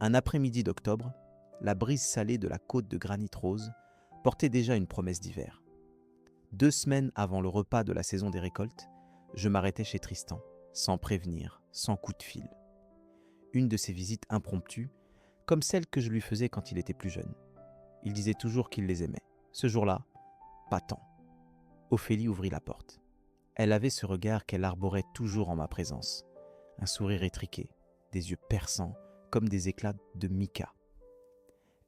Un après-midi d'octobre, la brise salée de la côte de granit rose portait déjà une promesse d'hiver. 2 semaines avant le repas de la saison des récoltes, je m'arrêtais chez Tristan, sans prévenir, sans coup de fil. Une de ces visites impromptues, comme celle que je lui faisais quand il était plus jeune. Il disait toujours qu'il les aimait. Ce jour-là, pas tant. Ophélie ouvrit la porte. Elle avait ce regard qu'elle arborait toujours en ma présence. Un sourire étriqué, des yeux perçants, comme des éclats de mica.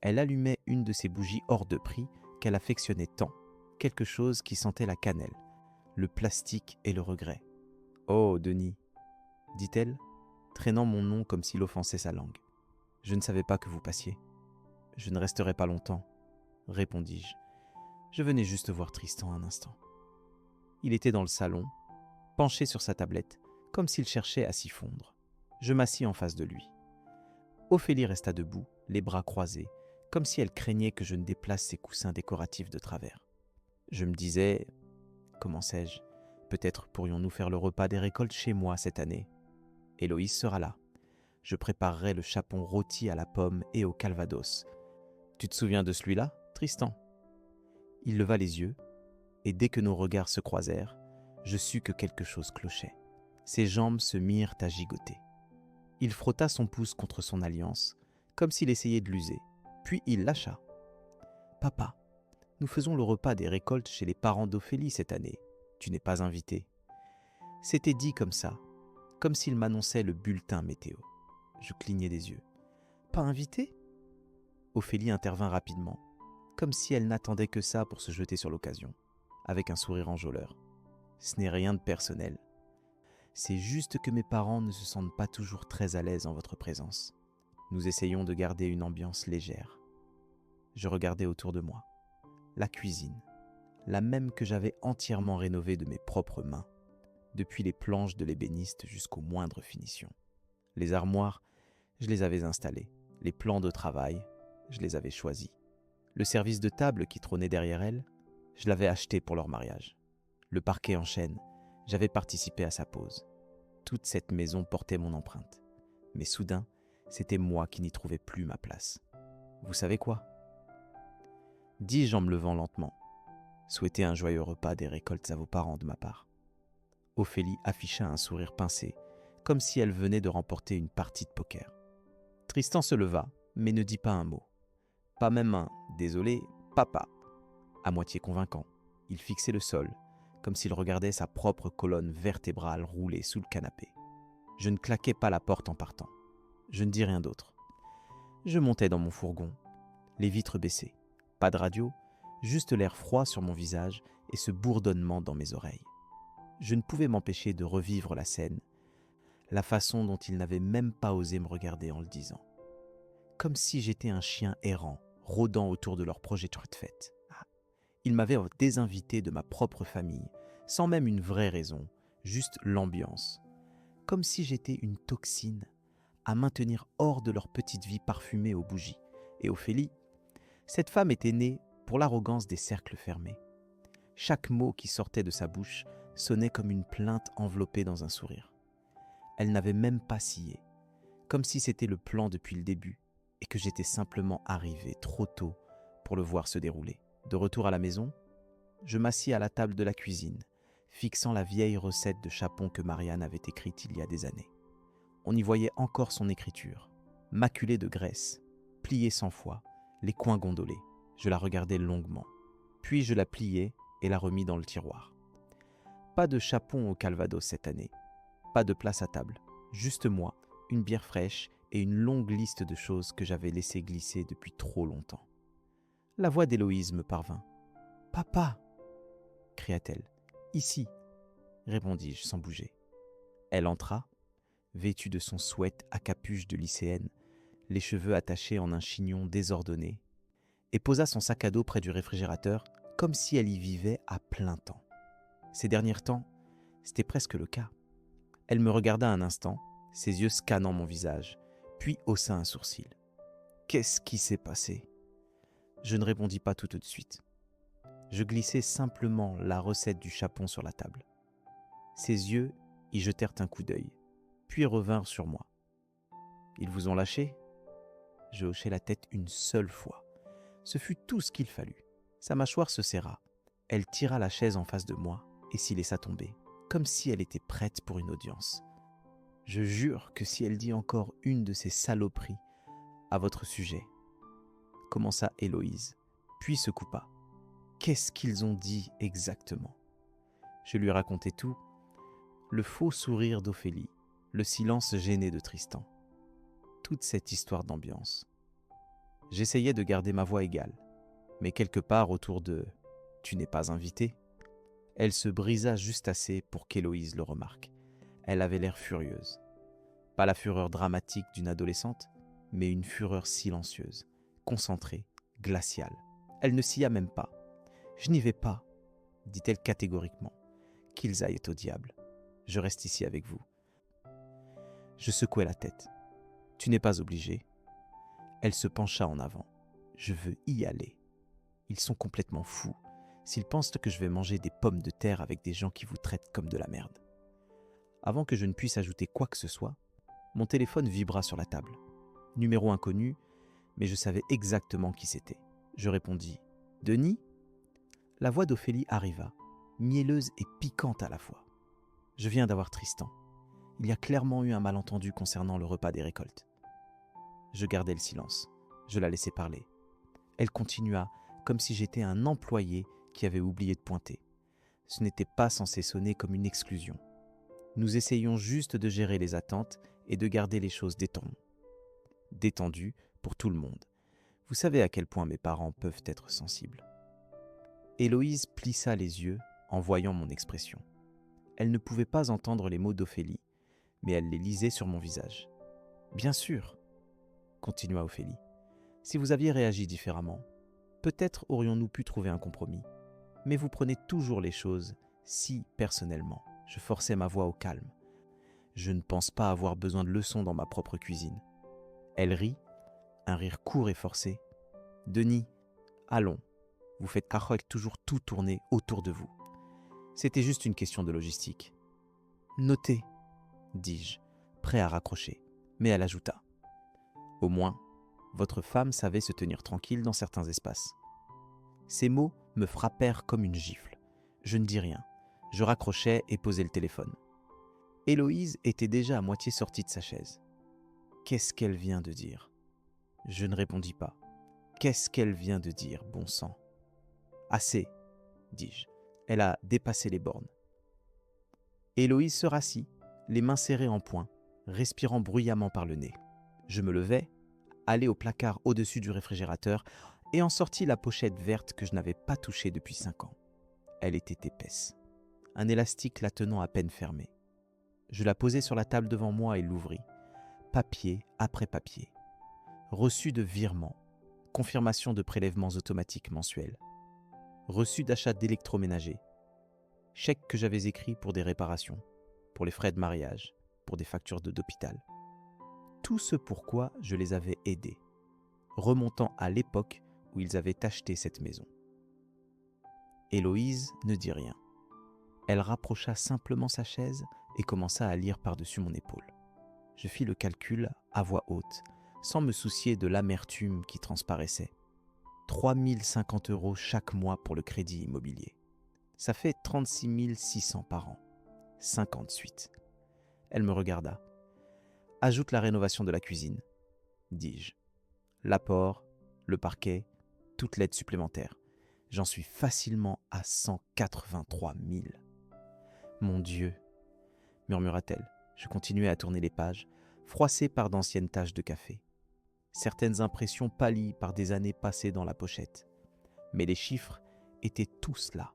Elle allumait une de ces bougies hors de prix qu'elle affectionnait tant, quelque chose qui sentait la cannelle, le plastique et le regret. « Oh, Denis !» dit-elle, traînant mon nom comme s'il offensait sa langue. « Je ne savais pas que vous passiez. »« Je ne resterai pas longtemps, » répondis-je. Je venais juste voir Tristan un instant. Il était dans le salon, penché sur sa tablette, comme s'il cherchait à s'y fondre. Je m'assis en face de lui. Ophélie resta debout, les bras croisés, comme si elle craignait que je ne déplace ses coussins décoratifs de travers. Je me disais, commençai-je, peut-être pourrions-nous faire le repas des récoltes chez moi cette année. Héloïse sera là. Je préparerai le chapon rôti à la pomme et au calvados. Tu te souviens de celui-là, Tristan ? Il leva les yeux, et dès que nos regards se croisèrent, je sus que quelque chose clochait. Ses jambes se mirent à gigoter. Il frotta son pouce contre son alliance, comme s'il essayait de l'user, puis il lâcha. « Papa, nous faisons le repas des récoltes chez les parents d'Ophélie cette année. Tu n'es pas invité. » C'était dit comme ça, comme s'il m'annonçait le bulletin météo. Je clignai des yeux. « Pas invité ?» Ophélie intervint rapidement, comme si elle n'attendait que ça pour se jeter sur l'occasion, avec un sourire enjôleur. « Ce n'est rien de personnel. C'est juste que mes parents ne se sentent pas toujours très à l'aise en votre présence. Nous essayons de garder une ambiance légère. » Je regardais autour de moi. La cuisine, la même que j'avais entièrement rénovée de mes propres mains, depuis les planches de l'ébéniste jusqu'aux moindres finitions. Les armoires, je les avais installées. Les plans de travail, je les avais choisis. Le service de table qui trônait derrière elle, je l'avais acheté pour leur mariage. Le parquet en chêne, j'avais participé à sa pose. Toute cette maison portait mon empreinte. Mais soudain, c'était moi qui n'y trouvais plus ma place. Vous savez quoi ? Dis-je en me levant lentement. Souhaitez un joyeux repas des récoltes à vos parents de ma part. Ophélie afficha un sourire pincé, comme si elle venait de remporter une partie de poker. Tristan se leva, mais ne dit pas un mot. Pas même un « désolé, papa », à moitié convaincant. Il fixait le sol, comme s'il regardait sa propre colonne vertébrale rouler sous le canapé. Je ne claquai pas la porte en partant. Je ne dis rien d'autre. Je montais dans mon fourgon, les vitres baissées. Pas de radio, juste l'air froid sur mon visage et ce bourdonnement dans mes oreilles. Je ne pouvais m'empêcher de revivre la scène, la façon dont il n'avait même pas osé me regarder en le disant. Comme si j'étais un chien errant, rôdant autour de leur projection de fête. Il m'avait désinvité de ma propre famille, sans même une vraie raison, juste l'ambiance. Comme si j'étais une toxine, à maintenir hors de leur petite vie parfumée aux bougies. Et Ophélie, cette femme était née pour l'arrogance des cercles fermés. Chaque mot qui sortait de sa bouche sonnait comme une plainte enveloppée dans un sourire. Elle n'avait même pas scié, comme si c'était le plan depuis le début et que j'étais simplement arrivé trop tôt pour le voir se dérouler. De retour à la maison, je m'assis à la table de la cuisine, fixant la vieille recette de chapon que Marianne avait écrite il y a des années. On y voyait encore son écriture, maculée de graisse, pliée 100 fois, les coins gondolés. Je la regardais longuement. Puis je la pliai et la remis dans le tiroir. Pas de chapon au calvados cette année. Pas de place à table. Juste moi, une bière fraîche et une longue liste de choses que j'avais laissé glisser depuis trop longtemps. La voix d'Héloïse me parvint. « Papa !» cria-t-elle. « Ici !» répondis-je sans bouger. Elle entra, vêtue de son sweat à capuche de lycéenne, les cheveux attachés en un chignon désordonné, et posa son sac à dos près du réfrigérateur comme si elle y vivait à plein temps. Ces derniers temps, c'était presque le cas. Elle me regarda un instant, ses yeux scannant mon visage, puis haussa un sourcil. « Qu'est-ce qui s'est passé ?» Je ne répondis pas tout de suite. Je glissai simplement la recette du chapon sur la table. Ses yeux y jetèrent un coup d'œil, puis revinrent sur moi. « Ils vous ont lâché ?» Je hochai la tête une seule fois. Ce fut tout ce qu'il fallut. Sa mâchoire se serra. Elle tira la chaise en face de moi et s'y laissa tomber, comme si elle était prête pour une audience. Je jure que si elle dit encore une de ces saloperies à votre sujet, commença Héloïse, puis se coupa. Qu'est-ce qu'ils ont dit exactement ? Je lui racontai tout, le faux sourire d'Ophélie, le silence gêné de Tristan, toute cette histoire d'ambiance. J'essayais de garder ma voix égale, mais quelque part autour de « tu n'es pas invité », elle se brisa juste assez pour qu'Héloïse le remarque. Elle avait l'air furieuse. Pas la fureur dramatique d'une adolescente, mais une fureur silencieuse, concentrée, glaciale. Elle ne s'y a même pas. « Je n'y vais pas », dit-elle catégoriquement. « Qu'ils aillent au diable. Je reste ici avec vous. » Je secouai la tête. « Tu n'es pas obligé. » Elle se pencha en avant. « Je veux y aller. Ils sont complètement fous s'ils pensent que je vais manger des pommes de terre avec des gens qui vous traitent comme de la merde. » Avant que je ne puisse ajouter quoi que ce soit, mon téléphone vibra sur la table. Numéro inconnu, mais je savais exactement qui c'était. Je répondis « Denis ?» La voix d'Ophélie arriva, mielleuse et piquante à la fois. « Je viens d'avoir Tristan. Il y a clairement eu un malentendu concernant le repas des récoltes. » Je gardai le silence. Je la laissai parler. Elle continua comme si j'étais un employé qui avait oublié de pointer. Ce n'était pas censé sonner comme une exclusion. Nous essayions juste de gérer les attentes et de garder les choses détendues. Détendues pour tout le monde. Vous savez à quel point mes parents peuvent être sensibles. Héloïse plissa les yeux en voyant mon expression. Elle ne pouvait pas entendre les mots d'Ophélie, mais elle les lisait sur mon visage. « Bien sûr, » continua Ophélie. « Si vous aviez réagi différemment, peut-être aurions-nous pu trouver un compromis. Mais vous prenez toujours les choses si personnellement. » Je forçai ma voix au calme. Je ne pense pas avoir besoin de leçons dans ma propre cuisine. Elle rit, un rire court et forcé. « Denis, allons, vous faites toujours tout tourner autour de vous. C'était juste une question de logistique. »« Notez, » dis-je, prêt à raccrocher. Mais elle ajouta. « Au moins, votre femme savait se tenir tranquille dans certains espaces. » Ces mots me frappèrent comme une gifle. Je ne dis rien. Je raccrochai et posai le téléphone. Héloïse était déjà à moitié sortie de sa chaise. Qu'est-ce qu'elle vient de dire ? Je ne répondis pas. Qu'est-ce qu'elle vient de dire, bon sang ? Assez, dis-je. Elle a dépassé les bornes. Héloïse se rassit, les mains serrées en poing, respirant bruyamment par le nez. Je me levai, allai au placard au-dessus du réfrigérateur et en sortis la pochette verte que je n'avais pas touchée depuis 5 ans. Elle était épaisse. Un élastique la tenant à peine fermée. Je la posai sur la table devant moi et l'ouvris. Papier après papier. Reçu de virements. Confirmation de prélèvements automatiques mensuels. Reçu d'achat d'électroménager. Chèque que j'avais écrit pour des réparations, pour les frais de mariage, pour des factures d'hôpital. Tout ce pourquoi je les avais aidés, remontant à l'époque où ils avaient acheté cette maison. Héloïse ne dit rien. Elle rapprocha simplement sa chaise et commença à lire par-dessus mon épaule. Je fis le calcul à voix haute, sans me soucier de l'amertume qui transparaissait. 3 050 € chaque mois pour le crédit immobilier. Ça fait 36 600 par an. 58. Elle me regarda. Ajoute la rénovation de la cuisine, dis-je. L'apport, le parquet, toute l'aide supplémentaire. J'en suis facilement à 183 000. Mon Dieu, murmura-t-elle. Je continuai à tourner les pages, froissé par d'anciennes taches de café. Certaines impressions pâlies par des années passées dans la pochette. Mais les chiffres étaient tous là.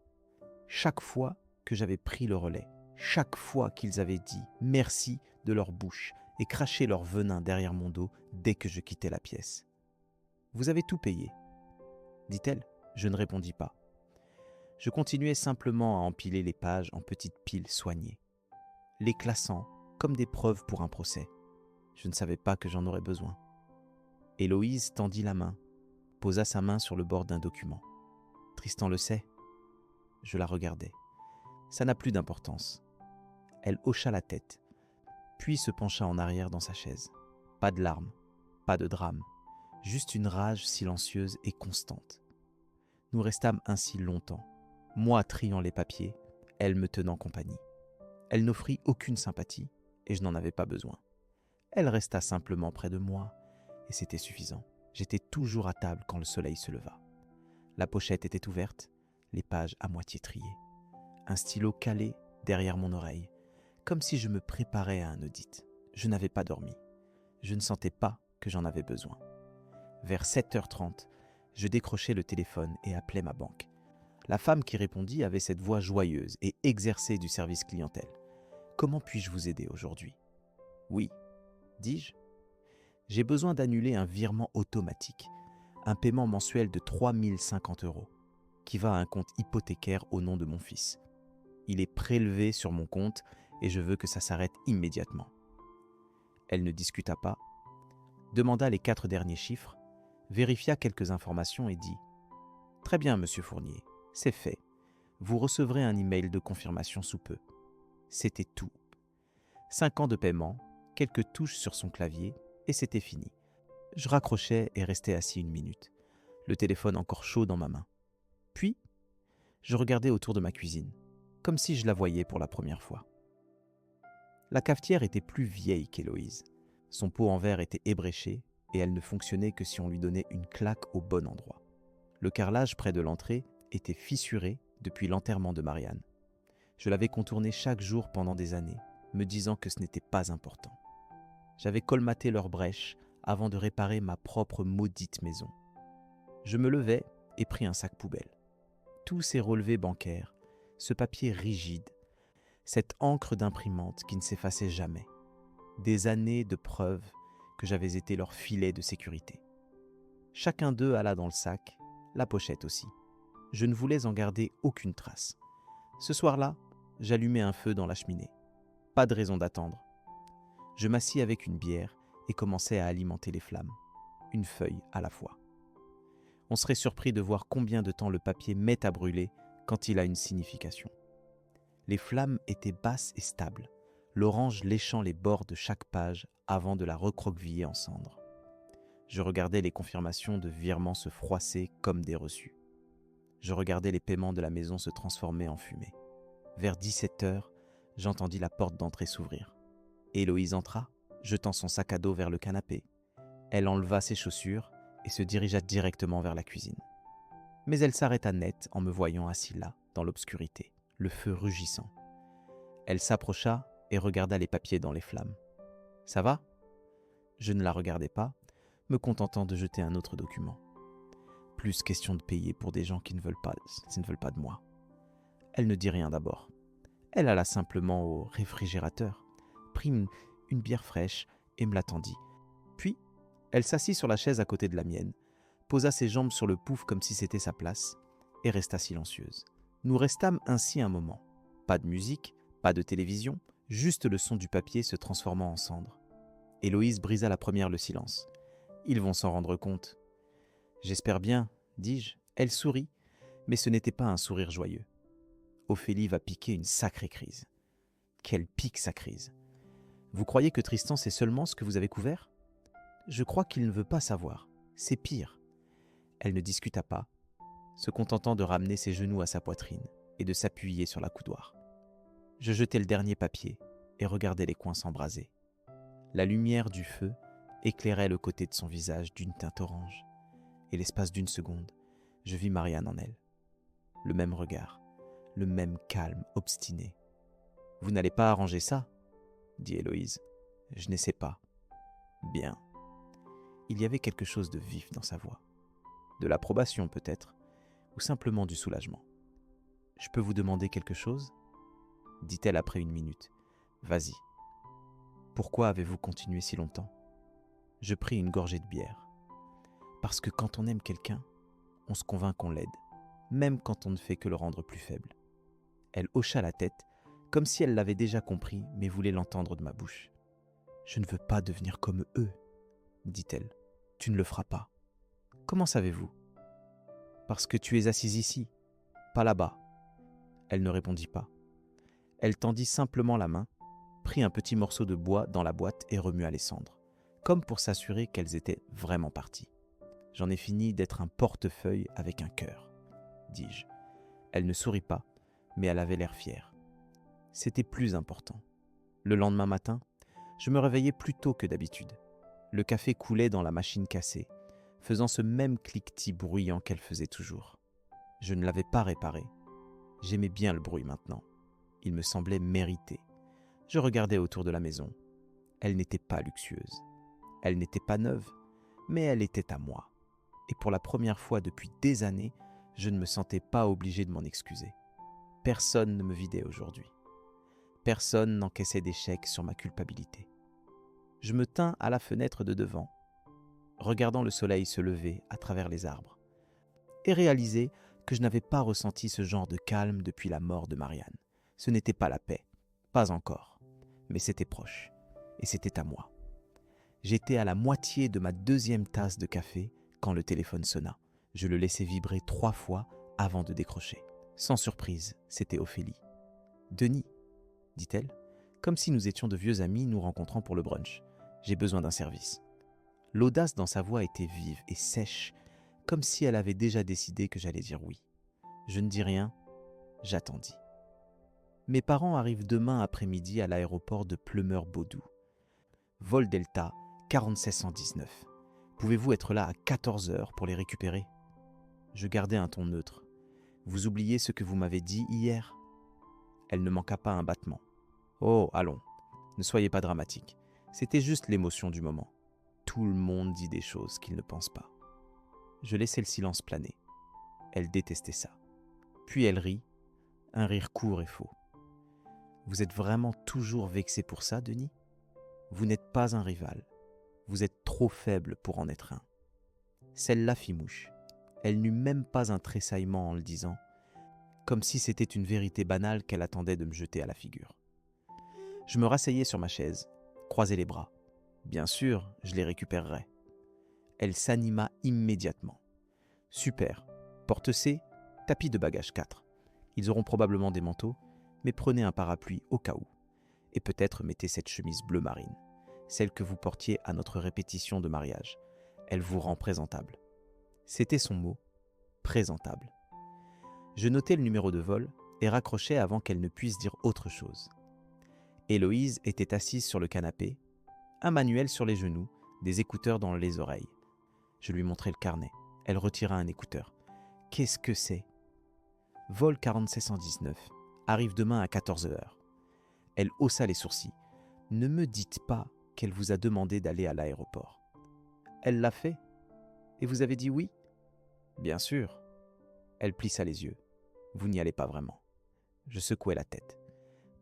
Chaque fois que j'avais pris le relais, chaque fois qu'ils avaient dit merci de leur bouche et craché leur venin derrière mon dos dès que je quittais la pièce. « Vous avez tout payé ?» dit-elle. Je ne répondis pas. Je continuais simplement à empiler les pages en petites piles soignées, les classant comme des preuves pour un procès. Je ne savais pas que j'en aurais besoin. Héloïse tendit la main, posa sa main sur le bord d'un document. « Tristan le sait ?» Je la regardai. Ça n'a plus d'importance. Elle hocha la tête, puis se pencha en arrière dans sa chaise. Pas de larmes, pas de drame, juste une rage silencieuse et constante. Nous restâmes ainsi longtemps, moi triant les papiers, elle me tenant compagnie. Elle n'offrit aucune sympathie, et je n'en avais pas besoin. Elle resta simplement près de moi, et c'était suffisant. J'étais toujours à table quand le soleil se leva. La pochette était ouverte, les pages à moitié triées. Un stylo calé derrière mon oreille, comme si je me préparais à un audit. Je n'avais pas dormi. Je ne sentais pas que j'en avais besoin. Vers 7h30, je décrochai le téléphone et appelai ma banque. La femme qui répondit avait cette voix joyeuse et exercée du service clientèle. « Comment puis-je vous aider aujourd'hui ?»« Oui, dis-je. J'ai besoin d'annuler un virement automatique, un paiement mensuel de 3 050 €, qui va à un compte hypothécaire au nom de mon fils. Il est prélevé sur mon compte et je veux que ça s'arrête immédiatement. » Elle ne discuta pas, demanda les 4 derniers chiffres, vérifia quelques informations et dit « Très bien, monsieur Fournier, c'est fait. Vous recevrez un email de confirmation sous peu. » C'était tout. 5 ans de paiement, quelques touches sur son clavier, et c'était fini. Je raccrochai et restai assis 1 minute, le téléphone encore chaud dans ma main. Puis, je regardais autour de ma cuisine, comme si je la voyais pour la première fois. La cafetière était plus vieille qu'Héloïse. Son pot en verre était ébréché et elle ne fonctionnait que si on lui donnait une claque au bon endroit. Le carrelage près de l'entrée était fissuré depuis l'enterrement de Marianne. Je l'avais contourné chaque jour pendant des années, me disant que ce n'était pas important. J'avais colmaté leurs brèches avant de réparer ma propre maudite maison. Je me levai et pris un sac poubelle. Tous ces relevés bancaires, ce papier rigide, cette encre d'imprimante qui ne s'effaçait jamais. Des années de preuves que j'avais été leur filet de sécurité. Chacun d'eux alla dans le sac, la pochette aussi. Je ne voulais en garder aucune trace. Ce soir-là, j'allumai un feu dans la cheminée. Pas de raison d'attendre. Je m'assis avec une bière et commençai à alimenter les flammes, une feuille à la fois. On serait surpris de voir combien de temps le papier met à brûler quand il a une signification. Les flammes étaient basses et stables, l'orange léchant les bords de chaque page avant de la recroqueviller en cendres. Je regardais les confirmations de virements se froisser comme des reçus. Je regardais les paiements de la maison se transformer en fumée. Vers 17h, j'entendis la porte d'entrée s'ouvrir. Héloïse entra, jetant son sac à dos vers le canapé. Elle enleva ses chaussures et se dirigea directement vers la cuisine. Mais elle s'arrêta net en me voyant assis là, dans l'obscurité, le feu rugissant. Elle s'approcha et regarda les papiers dans les flammes. « Ça va ?» Je ne la regardai pas, me contentant de jeter un autre document. Plus question de payer pour des gens qui ne veulent pas de moi. Elle ne dit rien d'abord. Elle alla simplement au réfrigérateur, prit une bière fraîche et me l'attendit. Puis, elle s'assit sur la chaise à côté de la mienne, posa ses jambes sur le pouf comme si c'était sa place, et resta silencieuse. Nous restâmes ainsi un moment. Pas de musique, pas de télévision, juste le son du papier se transformant en cendres. Héloïse brisa la première le silence. « Ils vont s'en rendre compte. »« J'espère bien, » dis-je. Elle sourit, mais ce n'était pas un sourire joyeux. Ophélie va piquer une sacrée crise. Quelle pique sa crise. Vous croyez que Tristan sait seulement ce que vous avez couvert ? Je crois qu'il ne veut pas savoir. C'est pire. Elle ne discuta pas, se contentant de ramener ses genoux à sa poitrine et de s'appuyer sur la coudoir. Je jetai le dernier papier et regardai les coins s'embraser. La lumière du feu éclairait le côté de son visage d'une teinte orange, et l'espace d'une seconde, je vis Marianne en elle. Le même regard, le même calme obstiné. « Vous n'allez pas arranger ça ?» dit Héloïse. « Je n'essaie pas. »« Bien. » Il y avait quelque chose de vif dans sa voix. De l'approbation peut-être, ou simplement du soulagement. « Je peux vous demander quelque chose ?» dit-elle après 1 minute. « Vas-y. » « Pourquoi avez-vous continué si longtemps ?» Je pris une gorgée de bière. « Parce que quand on aime quelqu'un, on se convainc qu'on l'aide, même quand on ne fait que le rendre plus faible. » Elle hocha la tête, comme si elle l'avait déjà compris, mais voulait l'entendre de ma bouche. « Je ne veux pas devenir comme eux, » dit-elle. « Tu ne le feras pas. »« Comment savez-vous ?»« Parce que tu es assise ici, pas là-bas. » Elle ne répondit pas. Elle tendit simplement la main, prit un petit morceau de bois dans la boîte et remua les cendres, comme pour s'assurer qu'elles étaient vraiment parties. J'en ai fini d'être un portefeuille avec un cœur, dis-je. Elle ne sourit pas, mais elle avait l'air fière. C'était plus important. Le lendemain matin, je me réveillais plus tôt que d'habitude. Le café coulait dans la machine cassée, faisant ce même cliquetis bruyant qu'elle faisait toujours. Je ne l'avais pas réparé. J'aimais bien le bruit maintenant. Il me semblait mérité. Je regardais autour de la maison. Elle n'était pas luxueuse. Elle n'était pas neuve, mais elle était à moi. Et pour la première fois depuis des années, je ne me sentais pas obligé de m'en excuser. Personne ne me vidait aujourd'hui. Personne n'encaissait des chèques sur ma culpabilité. Je me tins à la fenêtre de devant, regardant le soleil se lever à travers les arbres, et réalisai que je n'avais pas ressenti ce genre de calme depuis la mort de Marianne. Ce n'était pas la paix, pas encore, mais c'était proche, et c'était à moi. J'étais à la moitié de ma 2e tasse de café quand le téléphone sonna. Je le laissai vibrer 3 fois avant de décrocher. Sans surprise, c'était Ophélie. « Denis », dit-elle, comme si nous étions de vieux amis nous rencontrant pour le brunch. « J'ai besoin d'un service. » L'audace dans sa voix était vive et sèche, comme si elle avait déjà décidé que j'allais dire oui. Je ne dis rien, j'attendis. Mes parents arrivent demain après-midi à l'aéroport de Pleumeur-Bodou. Vol Delta 4719. Pouvez-vous être là à 14h pour les récupérer ? Je gardai un ton neutre. Vous oubliez ce que vous m'avez dit hier ? Elle ne manqua pas un battement. Oh, allons, ne soyez pas dramatique. C'était juste l'émotion du moment. Tout le monde dit des choses qu'il ne pense pas. Je laissai le silence planer. Elle détestait ça. Puis elle rit, un rire court et faux. Vous êtes vraiment toujours vexé pour ça, Denis ? Vous n'êtes pas un rival. Vous êtes trop faible pour en être un. Celle-là fit mouche. Elle n'eut même pas un tressaillement en le disant, comme si c'était une vérité banale qu'elle attendait de me jeter à la figure. Je me rasseyai sur ma chaise, croisai les bras. Bien sûr, je les récupérerai. Elle s'anima immédiatement. Super. Porte C, tapis de bagages 4. Ils auront probablement des manteaux, mais prenez un parapluie au cas où. Et peut-être mettez cette chemise bleu marine, celle que vous portiez à notre répétition de mariage. Elle vous rend présentable. C'était son mot, présentable. Je notai le numéro de vol et raccrochai avant qu'elle ne puisse dire autre chose. Héloïse était assise sur le canapé, un manuel sur les genoux, des écouteurs dans les oreilles. Je lui montrai le carnet. Elle retira un écouteur. « Qu'est-ce que c'est ?»« Vol 4719. Arrive demain à 14h. » Elle haussa les sourcils. « Ne me dites pas qu'elle vous a demandé d'aller à l'aéroport. »« Elle l'a fait. Et vous avez dit oui ?»« Bien sûr. » Elle plissa les yeux. « Vous n'y allez pas vraiment. » Je secouai la tête.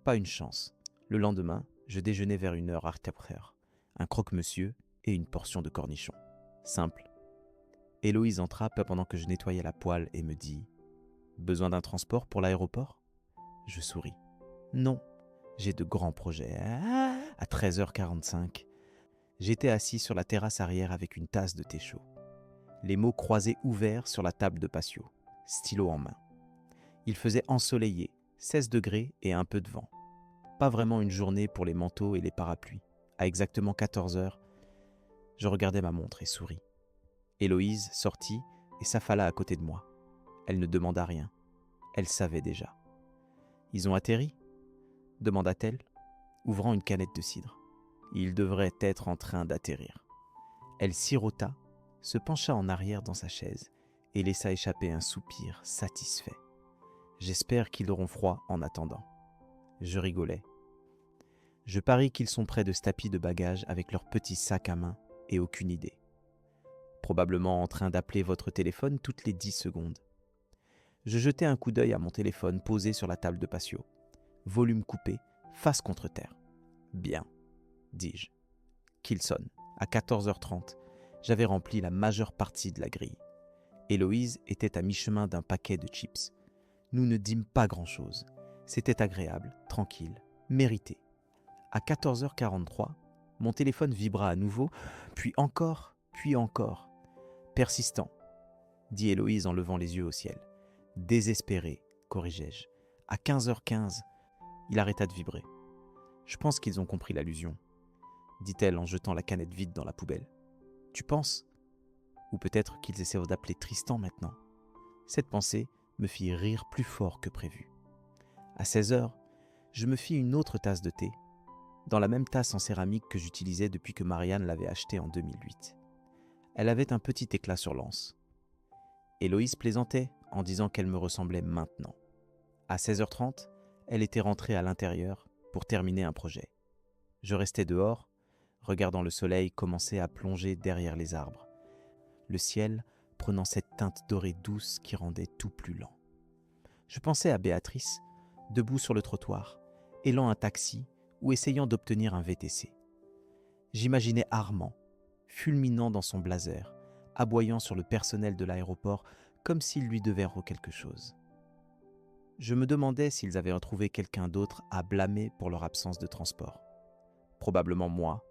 Pas une chance. Le lendemain, je déjeunais vers 1h après-heure. Un croque-monsieur et une portion de cornichons. Simple. Héloïse entra pendant que je nettoyais la poêle et me dit « Besoin d'un transport pour l'aéroport ?» Je souris. « Non, j'ai de grands projets. » À 13h45, j'étais assis sur la terrasse arrière avec une tasse de thé chaud. Les mots croisés ouverts sur la table de patio, stylo en main. Il faisait ensoleillé, 16 degrés et un peu de vent. Pas vraiment une journée pour les manteaux et les parapluies. À exactement 14h, je regardais ma montre et souris. Héloïse sortit et s'affala à côté de moi. Elle ne demanda rien. Elle savait déjà. « Ils ont atterri ?» demanda-t-elle, ouvrant une canette de cidre. « Ils devraient être en train d'atterrir. » Elle sirota, se pencha en arrière dans sa chaise et laissa échapper un soupir satisfait. « J'espère qu'ils auront froid en attendant. » Je rigolais. Je parie qu'ils sont près de ce tapis de bagages avec leur petit sac à main et aucune idée. Probablement en train d'appeler votre téléphone toutes les 10 secondes. Je jetai un coup d'œil à mon téléphone posé sur la table de patio. Volume coupé, face contre terre. Bien, dis-je. Qu'il sonne. À 14h30, j'avais rempli la majeure partie de la grille. Héloïse était à mi-chemin d'un paquet de chips. Nous ne dîmes pas grand-chose. C'était agréable, tranquille, mérité. À 14h43, mon téléphone vibra à nouveau, puis encore. Persistant, dit Héloïse en levant les yeux au ciel. Désespéré, corrigeai-je. À 15h15, il arrêta de vibrer. Je pense qu'ils ont compris l'allusion, dit-elle en jetant la canette vide dans la poubelle. Tu penses ? Ou peut-être qu'ils essaient d'appeler Tristan maintenant. Cette pensée me fit rire plus fort que prévu. À 16 heures, je me fis une autre tasse de thé, dans la même tasse en céramique que j'utilisais depuis que Marianne l'avait achetée en 2008. Elle avait un petit éclat sur l'anse. Héloïse plaisantait en disant qu'elle me ressemblait maintenant. À 16h30, elle était rentrée à l'intérieur pour terminer un projet. Je restais dehors, regardant le soleil commencer à plonger derrière les arbres, le ciel prenant cette teinte dorée douce qui rendait tout plus lent. Je pensais à Béatrice, debout sur le trottoir, élant un taxi ou essayant d'obtenir un VTC. J'imaginais Armand, fulminant dans son blazer, aboyant sur le personnel de l'aéroport comme s'il lui devait quelque chose. Je me demandais s'ils avaient retrouvé quelqu'un d'autre à blâmer pour leur absence de transport. Probablement moi,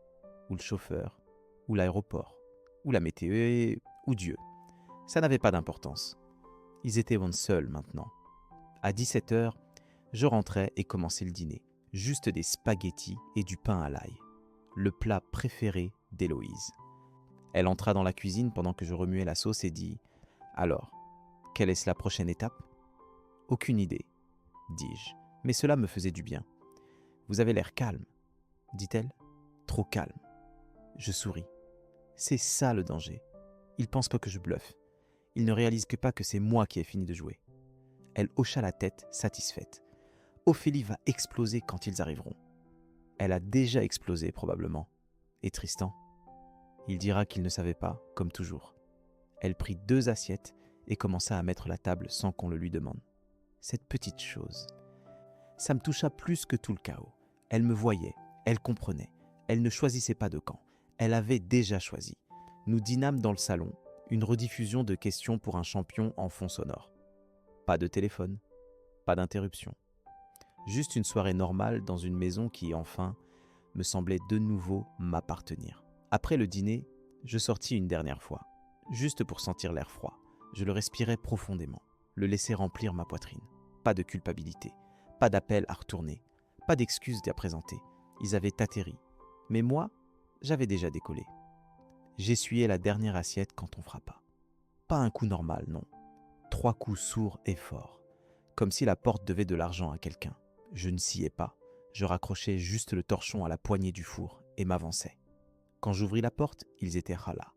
ou le chauffeur, ou l'aéroport, ou la météo, ou Dieu. Ça n'avait pas d'importance. Ils étaient seuls maintenant. À 17h, je rentrais et commençais le dîner. Juste des spaghettis et du pain à l'ail. Le plat préféré d'Héloïse. Elle entra dans la cuisine pendant que je remuais la sauce et dit « Alors, quelle est la prochaine étape ?»« Aucune idée, dis-je, mais cela me faisait du bien. »« Vous avez l'air calme, dit-elle. Trop calme. » Je souris. C'est ça le danger. Ils pensent pas que je bluffe. Ils ne réalisent pas que c'est moi qui ai fini de jouer. Elle hocha la tête, satisfaite. Ophélie va exploser quand ils arriveront. Elle a déjà explosé probablement. Et Tristan ? Il dira qu'il ne savait pas, comme toujours. Elle prit 2 assiettes et commença à mettre la table sans qu'on le lui demande. Cette petite chose. Ça me toucha plus que tout le chaos. Elle me voyait, elle comprenait. Elle ne choisissait pas de camp. Elle avait déjà choisi. Nous dînâmes dans le salon, une rediffusion de questions pour un champion en fond sonore. Pas de téléphone, pas d'interruption. Juste une soirée normale dans une maison qui, enfin, me semblait de nouveau m'appartenir. Après le dîner, je sortis une dernière fois, juste pour sentir l'air froid. Je le respirais profondément, le laisser remplir ma poitrine. Pas de culpabilité, pas d'appel à retourner, pas d'excuses à présenter. Ils avaient atterri. Mais moi, j'avais déjà décollé. J'essuyais la dernière assiette quand on frappa. Pas un coup normal, non. 3 coups sourds et forts, comme si la porte devait de l'argent à quelqu'un. Je ne sciais pas, je raccrochais juste le torchon à la poignée du four et m'avançais. Quand j'ouvris la porte, ils étaient là.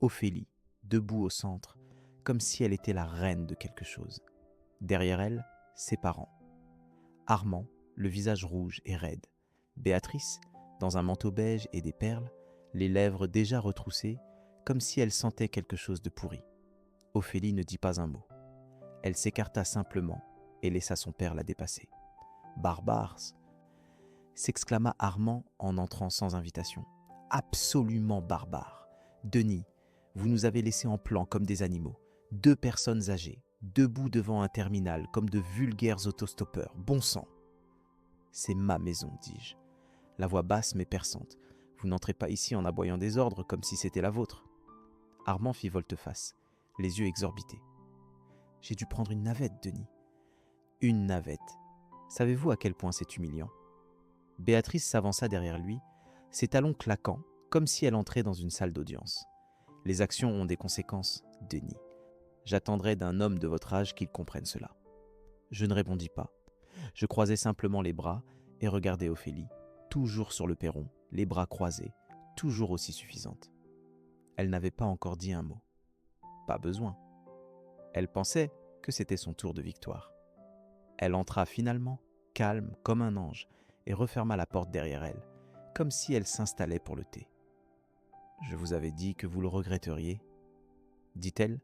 Ophélie, debout au centre, comme si elle était la reine de quelque chose. Derrière elle, ses parents. Armand, le visage rouge et raide. Béatrice, dans un manteau beige et des perles, les lèvres déjà retroussées, comme si elle sentait quelque chose de pourri. Ophélie ne dit pas un mot. Elle s'écarta simplement et laissa son père la dépasser. « Barbares !» s'exclama Armand en entrant sans invitation. « Absolument barbare ! Denis, vous nous avez laissés en plan comme des animaux. 2 personnes âgées, debout devant un terminal comme de vulgaires autostoppeurs. Bon sang !»« C'est ma maison, dis-je. La voix basse mais perçante. Vous n'entrez pas ici en aboyant des ordres comme si c'était la vôtre. » Armand fit volte-face, les yeux exorbités. « J'ai dû prendre une navette, Denis. » « Une navette. Savez-vous à quel point c'est humiliant ?» Béatrice s'avança derrière lui, ses talons claquant, comme si elle entrait dans une salle d'audience. « Les actions ont des conséquences, Denis. J'attendrai d'un homme de votre âge qu'il comprenne cela. » Je ne répondis pas. Je croisai simplement les bras et regardai Ophélie, toujours sur le perron, les bras croisés, toujours aussi suffisante. Elle n'avait pas encore dit un mot. Pas besoin. Elle pensait que c'était son tour de victoire. Elle entra finalement, calme comme un ange, et referma la porte derrière elle, comme si elle s'installait pour le thé. « Je vous avais dit que vous le regretteriez, » dit-elle,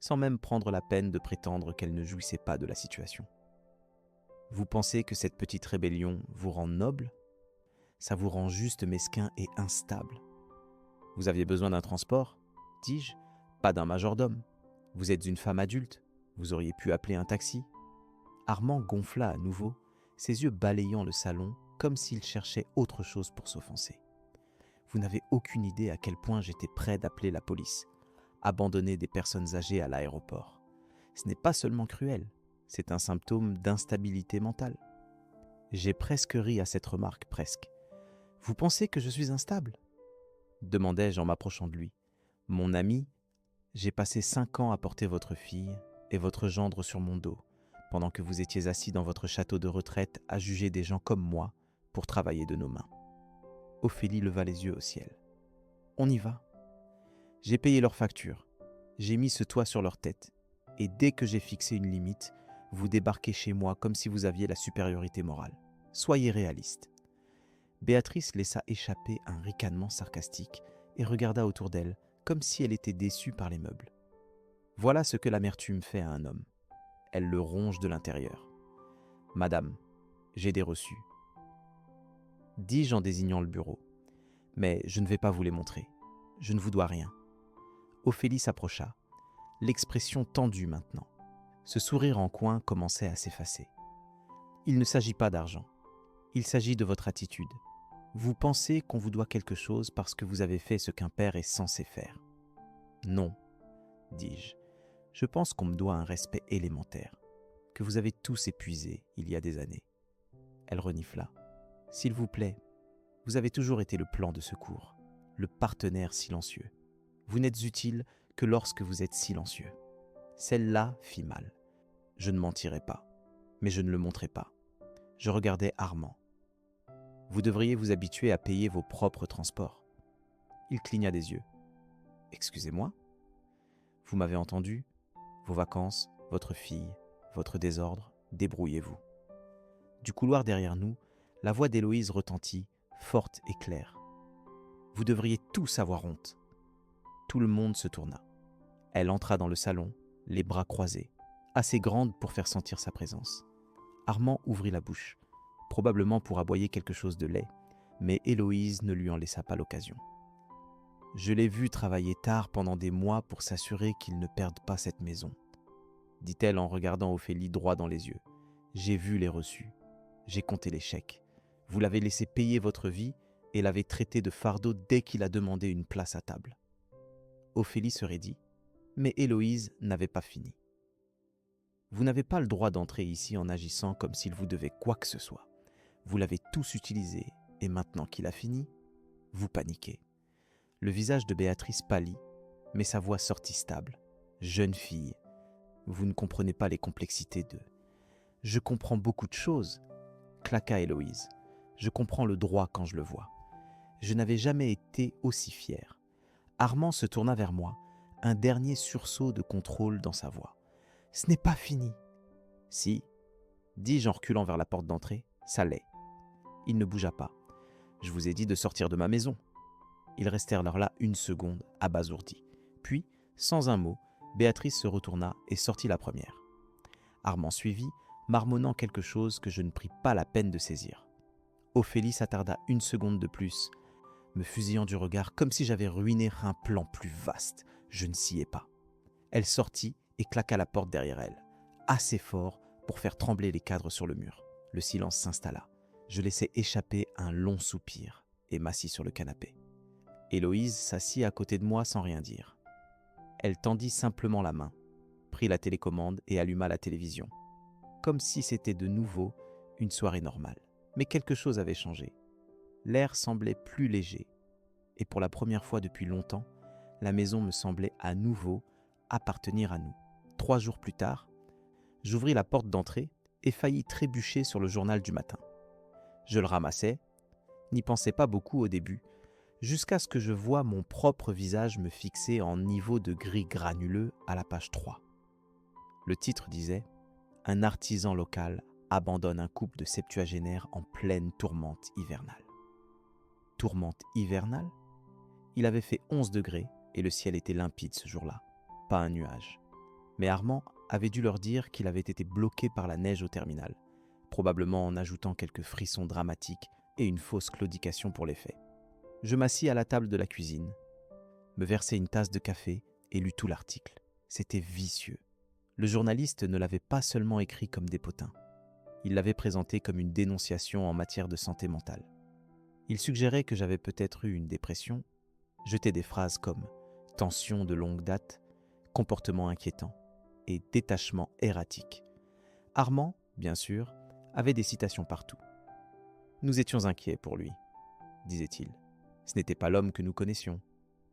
sans même prendre la peine de prétendre qu'elle ne jouissait pas de la situation. « Vous pensez que cette petite rébellion vous rend noble ? Ça vous rend juste mesquin et instable. Vous aviez besoin d'un transport, dis-je, pas d'un majordome. Vous êtes une femme adulte, vous auriez pu appeler un taxi. » Armand gonfla à nouveau, ses yeux balayant le salon comme s'il cherchait autre chose pour s'offenser. Vous n'avez aucune idée à quel point j'étais prêt d'appeler la police, abandonner des personnes âgées à l'aéroport. Ce n'est pas seulement cruel, c'est un symptôme d'instabilité mentale. J'ai presque ri à cette remarque, presque. Vous pensez que je suis instable ? Demandai-je en m'approchant de lui. Mon ami J'ai passé 5 ans à porter votre fille et votre gendre sur mon dos, pendant que vous étiez assis dans votre château de retraite à juger des gens comme moi pour travailler de nos mains. Ophélie leva les yeux au ciel. On y va. J'ai payé leurs factures, j'ai mis ce toit sur leur tête, et dès que j'ai fixé une limite, vous débarquez chez moi comme si vous aviez la supériorité morale. Soyez réaliste. Béatrice laissa échapper un ricanement sarcastique et regarda autour d'elle comme si elle était déçue par les meubles. Voilà ce que l'amertume fait à un homme. Elle le ronge de l'intérieur. « Madame, j'ai des reçus. » dis-je en désignant le bureau. « Mais je ne vais pas vous les montrer. Je ne vous dois rien. » Ophélie s'approcha, l'expression tendue maintenant. Ce sourire en coin commençait à s'effacer. « Il ne s'agit pas d'argent. Il s'agit de votre attitude. Vous pensez qu'on vous doit quelque chose parce que vous avez fait ce qu'un père est censé faire. »« Non, dis-je. Je pense qu'on me doit un respect élémentaire, que vous avez tous épuisé il y a des années. » Elle renifla. « S'il vous plaît, vous avez toujours été le plan de secours, le partenaire silencieux. Vous n'êtes utile que lorsque vous êtes silencieux. » Celle-là fit mal. Je ne mentirai pas, mais je ne le montrai pas. Je regardais Armand. « Vous devriez vous habituer à payer vos propres transports. » Il cligna des yeux. « Excusez-moi ? Vous m'avez entendu ? Vos vacances, votre fille, votre désordre, débrouillez-vous. » Du couloir derrière nous, la voix d'Héloïse retentit, forte et claire. « Vous devriez tous avoir honte. » Tout le monde se tourna. Elle entra dans le salon, les bras croisés, assez grande pour faire sentir sa présence. Armand ouvrit la bouche, probablement pour aboyer quelque chose de laid, mais Héloïse ne lui en laissa pas l'occasion. « Je l'ai vu travailler tard pendant des mois pour s'assurer qu'il ne perde pas cette maison, » dit-elle en regardant Ophélie droit dans les yeux. « J'ai vu les reçus, j'ai compté les chèques. Vous l'avez laissé payer votre vie et l'avez traité de fardeau dès qu'il a demandé une place à table. » Ophélie se raidit, mais Héloïse n'avait pas fini. « Vous n'avez pas le droit d'entrer ici en agissant comme s'il vous devait quoi que ce soit. Vous l'avez tous utilisé et maintenant qu'il a fini, vous paniquez. » Le visage de Béatrice pâlit, mais sa voix sortit stable. « Jeune fille, vous ne comprenez pas les complexités de... »« Je comprends beaucoup de choses, » claqua Héloïse. « Je comprends le droit quand je le vois. Je n'avais jamais été aussi fier. » Armand se tourna vers moi, un dernier sursaut de contrôle dans sa voix. « Ce n'est pas fini. »« Si, » dis-je en reculant vers la porte d'entrée, « ça l'est. » Il ne bougea pas. « Je vous ai dit de sortir de ma maison. » Ils restèrent là une seconde, abasourdis. Puis, sans un mot, Béatrice se retourna et sortit la première. Armand suivit, marmonnant quelque chose que je ne pris pas la peine de saisir. Ophélie s'attarda une seconde de plus, me fusillant du regard comme si j'avais ruiné un plan plus vaste. Je ne sciais pas. Elle sortit et claqua la porte derrière elle, assez fort pour faire trembler les cadres sur le mur. Le silence s'installa. Je laissai échapper un long soupir et m'assis sur le canapé. Héloïse s'assit à côté de moi sans rien dire. Elle tendit simplement la main, prit la télécommande et alluma la télévision, comme si c'était de nouveau une soirée normale. Mais quelque chose avait changé. L'air semblait plus léger, et pour la première fois depuis longtemps, la maison me semblait à nouveau appartenir à nous. 3 jours plus tard, j'ouvris la porte d'entrée et faillis trébucher sur le journal du matin. Je le ramassai, n'y pensais pas beaucoup au début, jusqu'à ce que je voie mon propre visage me fixer en niveau de gris granuleux à la page 3. Le titre disait « Un artisan local abandonne un couple de septuagénaires en pleine tourmente hivernale. » Tourmente hivernale ? Il avait fait 11 degrés et le ciel était limpide ce jour-là, pas un nuage. Mais Armand avait dû leur dire qu'il avait été bloqué par la neige au terminal, probablement en ajoutant quelques frissons dramatiques et une fausse claudication pour l'effet. Je m'assis à la table de la cuisine, me versai une tasse de café et lus tout l'article. C'était vicieux. Le journaliste ne l'avait pas seulement écrit comme des potins. Il l'avait présenté comme une dénonciation en matière de santé mentale. Il suggérait que j'avais peut-être eu une dépression, jetait des phrases comme « tension de longue date »,« comportement inquiétant » et « détachement erratique ». Armand, bien sûr, avait des citations partout. « Nous étions inquiets pour lui », disait-il. « Ce n'était pas l'homme que nous connaissions.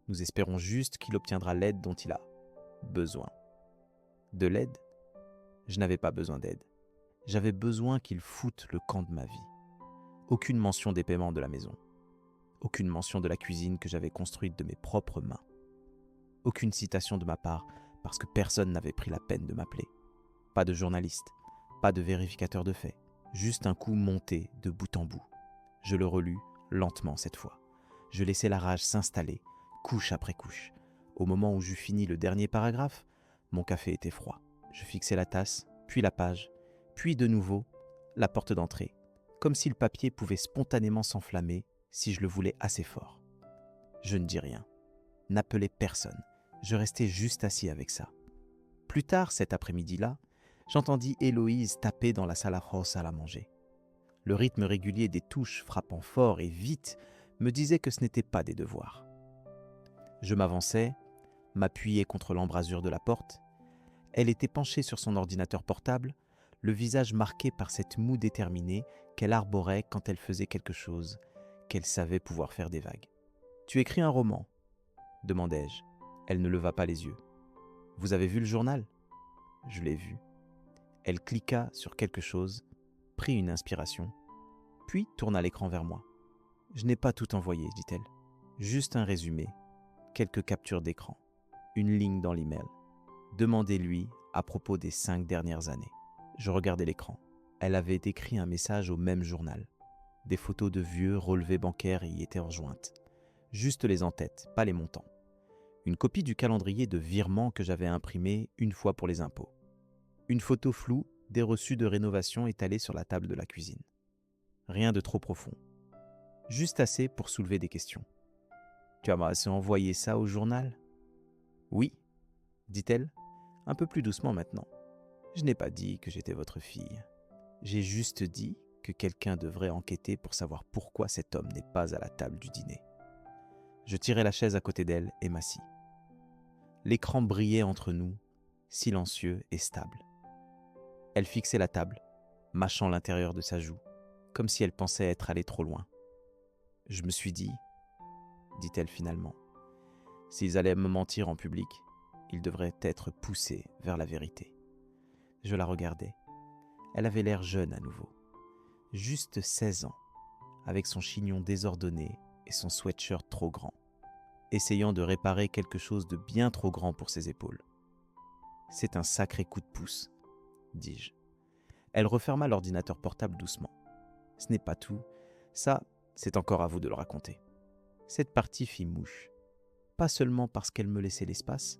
Nous espérons juste qu'il obtiendra l'aide dont il a. besoin. De l'aide ? Je n'avais pas besoin d'aide. J'avais besoin qu'il foute le camp de ma vie. Aucune mention des paiements de la maison. Aucune mention de la cuisine que j'avais construite de mes propres mains. Aucune citation de ma part parce que personne n'avait pris la peine de m'appeler. Pas de journaliste, pas de vérificateur de faits. Juste un coup monté de bout en bout. Je le relus lentement cette fois. Je laissais la rage s'installer, couche après couche. Au moment où j'eus fini le dernier paragraphe, mon café était froid. Je fixai la tasse, puis la page, puis de nouveau la porte d'entrée, comme si le papier pouvait spontanément s'enflammer si je le voulais assez fort. Je ne dis rien, n'appelais personne, je restais juste assis avec ça. Plus tard cet après-midi-là, j'entendis Héloïse taper dans la salle à manger. Le rythme régulier des touches frappant fort et vite me disait que ce n'était pas des devoirs. Je m'avançai, m'appuyai contre l'embrasure de la porte. Elle était penchée sur son ordinateur portable, le visage marqué par cette moue déterminée qu'elle arborait quand elle faisait quelque chose, qu'elle savait pouvoir faire des vagues. « Tu écris un roman ?» demandai-je. Elle ne leva pas les yeux. « Vous avez vu le journal ?» Je l'ai vu. Elle cliqua sur quelque chose, prit une inspiration, puis tourna l'écran vers moi. « Je n'ai pas tout envoyé, dit-elle. Juste un résumé, quelques captures d'écran, une ligne dans l'email. Demandez-lui à propos des 5 dernières années. » Je regardais l'écran. Elle avait écrit un message au même journal. Des photos de vieux relevés bancaires y étaient rejointes. Juste les en-têtes, pas les montants. Une copie du calendrier de virement que j'avais imprimé une fois pour les impôts. Une photo floue des reçus de rénovation étalés sur la table de la cuisine. Rien de trop profond. Juste assez pour soulever des questions. « Tu as assez envoyé ça au journal ?»« Oui, » dit-elle, un peu plus doucement maintenant. « Je n'ai pas dit que j'étais votre fille. J'ai juste dit que quelqu'un devrait enquêter pour savoir pourquoi cet homme n'est pas à la table du dîner. » Je tirai la chaise à côté d'elle et m'assis. L'écran brillait entre nous, silencieux et stable. Elle fixait la table, mâchant l'intérieur de sa joue, comme si elle pensait être allée trop loin. « Je me suis dit, » dit-elle finalement, « s'ils allaient me mentir en public, ils devraient être poussés vers la vérité. » Je la regardais. Elle avait l'air jeune à nouveau. Juste 16 ans, avec son chignon désordonné et son sweatshirt trop grand, essayant de réparer quelque chose de bien trop grand pour ses épaules. « C'est un sacré coup de pouce, » dis-je. Elle referma l'ordinateur portable doucement. « Ce n'est pas tout. Ça, c'est encore à vous de le raconter. » Cette partie fit mouche. Pas seulement parce qu'elle me laissait l'espace,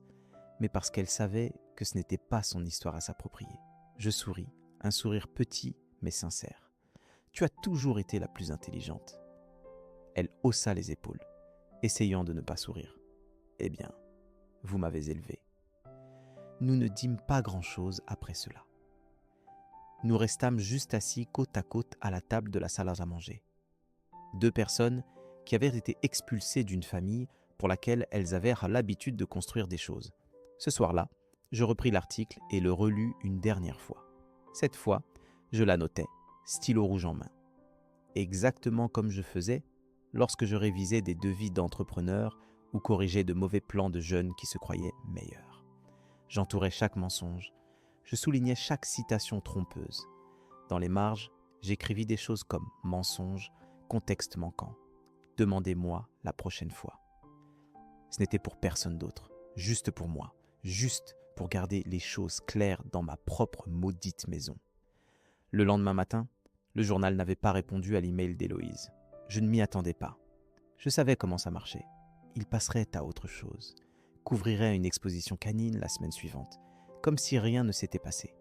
mais parce qu'elle savait que ce n'était pas son histoire à s'approprier. Je souris, un sourire petit mais sincère. « Tu as toujours été la plus intelligente. » Elle haussa les épaules, essayant de ne pas sourire. « Eh bien, vous m'avez élevé. » Nous ne dîmes pas grand-chose après cela. Nous restâmes juste assis côte à côte à la table de la salle à manger. 2 personnes qui avaient été expulsées d'une famille pour laquelle elles avaient l'habitude de construire des choses. Ce soir-là, je repris l'article et le relus une dernière fois. Cette fois, je l'annotais, stylo rouge en main. Exactement comme je faisais lorsque je révisais des devis d'entrepreneurs ou corrigeais de mauvais plans de jeunes qui se croyaient meilleurs. J'entourais chaque mensonge, je soulignais chaque citation trompeuse. Dans les marges, j'écrivis des choses comme « mensonge »,« contexte manquant »,« demandez-moi la prochaine fois ». Ce n'était pour personne d'autre, juste pour moi, juste pour garder les choses claires dans ma propre maudite maison. Le lendemain matin, le journal n'avait pas répondu à l'email d'Héloïse. Je ne m'y attendais pas. Je savais comment ça marchait. Il passerait à autre chose, couvrirait une exposition canine la semaine suivante, comme si rien ne s'était passé.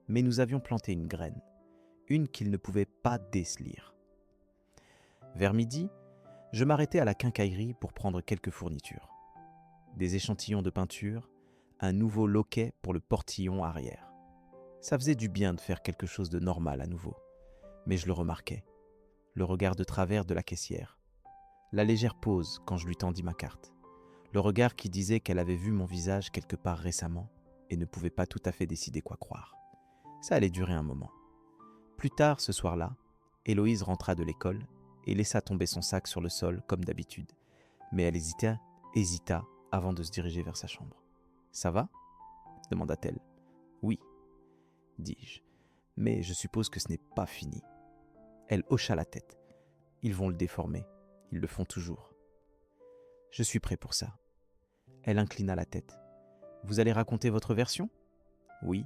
Mais nous avions planté une graine, une qu'il ne pouvait pas décelir. Vers midi, je m'arrêtai à la quincaillerie pour prendre quelques fournitures. Des échantillons de peinture, un nouveau loquet pour le portillon arrière. Ça faisait du bien de faire quelque chose de normal à nouveau. Mais je le remarquais. Le regard de travers de la caissière. La légère pause quand je lui tendis ma carte. Le regard qui disait qu'elle avait vu mon visage quelque part récemment et ne pouvait pas tout à fait décider quoi croire. Ça allait durer un moment. Plus tard ce soir-là, Héloïse rentra de l'école et laissa tomber son sac sur le sol comme d'habitude. Mais elle hésita avant de se diriger vers sa chambre. « Ça va ?» demanda-t-elle. Oui, dis-je, mais je suppose que ce n'est pas fini. Elle hocha la tête. Ils vont le déformer, ils le font toujours. Je suis prêt pour ça. Elle inclina la tête. Vous allez raconter votre version ? Oui,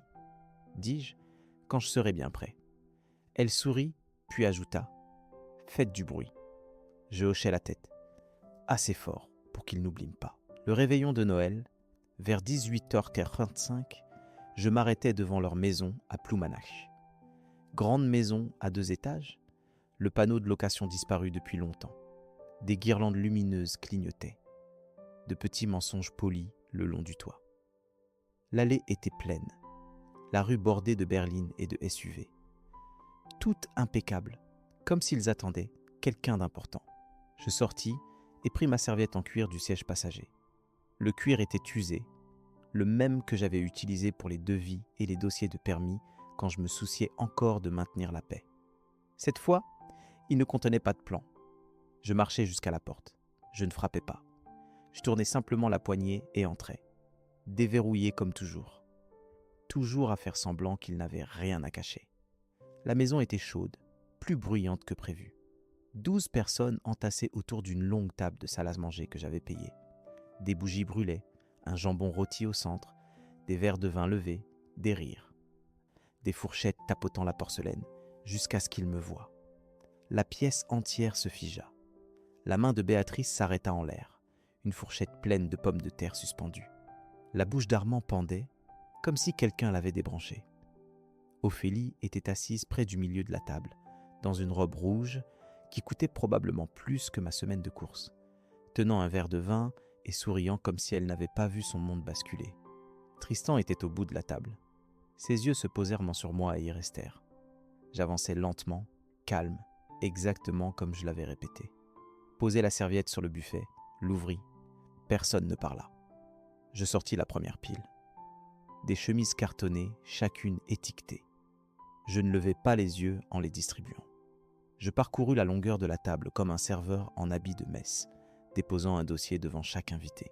dis-je, quand je serai bien prêt. Elle sourit, puis ajouta. Faites du bruit. Je hochai la tête. Assez fort pour qu'il n'oublie pas. Le réveillon de Noël, vers 18h45, je m'arrêtais devant leur maison à Ploumanach. Grande maison à 2 étages, le panneau de location disparu depuis longtemps. Des guirlandes lumineuses clignotaient. De petits mensonges polis le long du toit. L'allée était pleine, la rue bordée de berlines et de SUV. Toutes impeccables, comme s'ils attendaient quelqu'un d'important. Je sortis et pris ma serviette en cuir du siège passager. Le cuir était usé, le même que j'avais utilisé pour les devis et les dossiers de permis quand je me souciais encore de maintenir la paix. Cette fois, il ne contenait pas de plan. Je marchais jusqu'à la porte. Je ne frappais pas. Je tournais simplement la poignée et entrais. Déverrouillé comme toujours. Toujours à faire semblant qu'il n'avait rien à cacher. La maison était chaude, plus bruyante que prévu. 12 personnes entassées autour d'une longue table de salle à manger que j'avais payée. Des bougies brûlaient, un jambon rôti au centre, des verres de vin levés, des rires. Des fourchettes tapotant la porcelaine, jusqu'à ce qu'il me voie. La pièce entière se figea. La main de Béatrice s'arrêta en l'air, une fourchette pleine de pommes de terre suspendues. La bouche d'Armand pendait, comme si quelqu'un l'avait débranchée. Ophélie était assise près du milieu de la table, dans une robe rouge qui coûtait probablement plus que ma semaine de course, tenant un verre de vin et souriant comme si elle n'avait pas vu son monde basculer. Tristan était au bout de la table. Ses yeux se posèrent sur moi et y restèrent. J'avançai lentement, calme, exactement comme je l'avais répété. Posai la serviette sur le buffet, l'ouvris. Personne ne parla. Je sortis la première pile. Des chemises cartonnées, chacune étiquetée. Je ne levai pas les yeux en les distribuant. Je parcourus la longueur de la table comme un serveur en habit de messe, déposant un dossier devant chaque invité.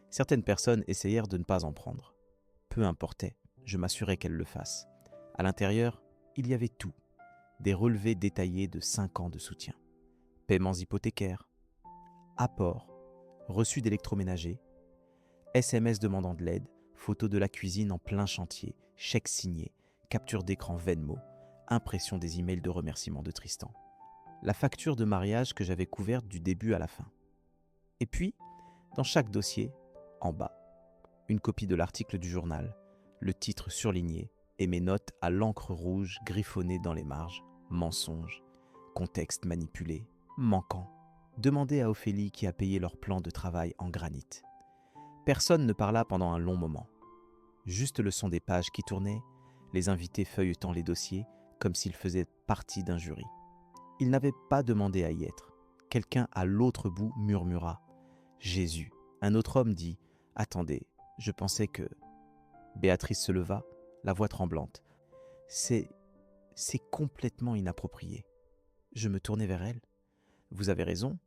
Certaines personnes essayèrent de ne pas en prendre. Peu importait, je m'assurais qu'elles le fassent. À l'intérieur, il y avait tout. Des relevés détaillés de 5 ans de soutien. Paiements hypothécaires, apports, reçus d'électroménager, SMS demandant de l'aide, photos de la cuisine en plein chantier, chèques signés, capture d'écran Venmo, impression des emails de remerciement de Tristan. La facture de mariage que j'avais couverte du début à la fin. Et puis, dans chaque dossier, en bas, une copie de l'article du journal, le titre surligné et mes notes à l'encre rouge griffonnées dans les marges, mensonges, contexte manipulé, manquant. Demandez à Ophélie qui a payé leur plan de travail en granit. Personne ne parla pendant un long moment. Juste le son des pages qui tournaient, les invités feuilletant les dossiers comme s'ils faisaient partie d'un jury. Ils n'avaient pas demandé à y être. Quelqu'un à l'autre bout murmura « Jésus ». Un autre homme dit « Attendez, je pensais que… » Béatrice se leva, la voix tremblante. « C'est complètement inapproprié. » Je me tournai vers elle. « Vous avez raison.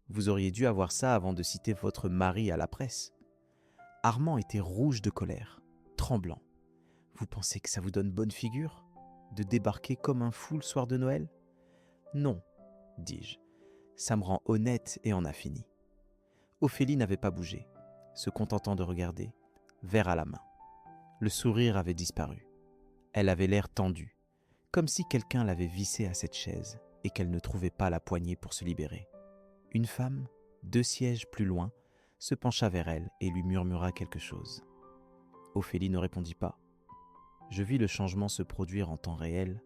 Vous auriez dû avoir ça avant de citer votre mari à la presse. » Armand était rouge de colère, tremblant. « Vous pensez que ça vous donne bonne figure de débarquer comme un fou le soir de Noël ? » « Non, dis-je. Ça me rend honnête et en a fini. » Ophélie n'avait pas bougé, se contentant de regarder, verre à la main. Le sourire avait disparu. Elle avait l'air tendue, comme si quelqu'un l'avait vissée à cette chaise et qu'elle ne trouvait pas la poignée pour se libérer. Une femme, 2 sièges plus loin, se pencha vers elle et lui murmura quelque chose. Ophélie ne répondit pas. Je vis le changement se produire en temps réel,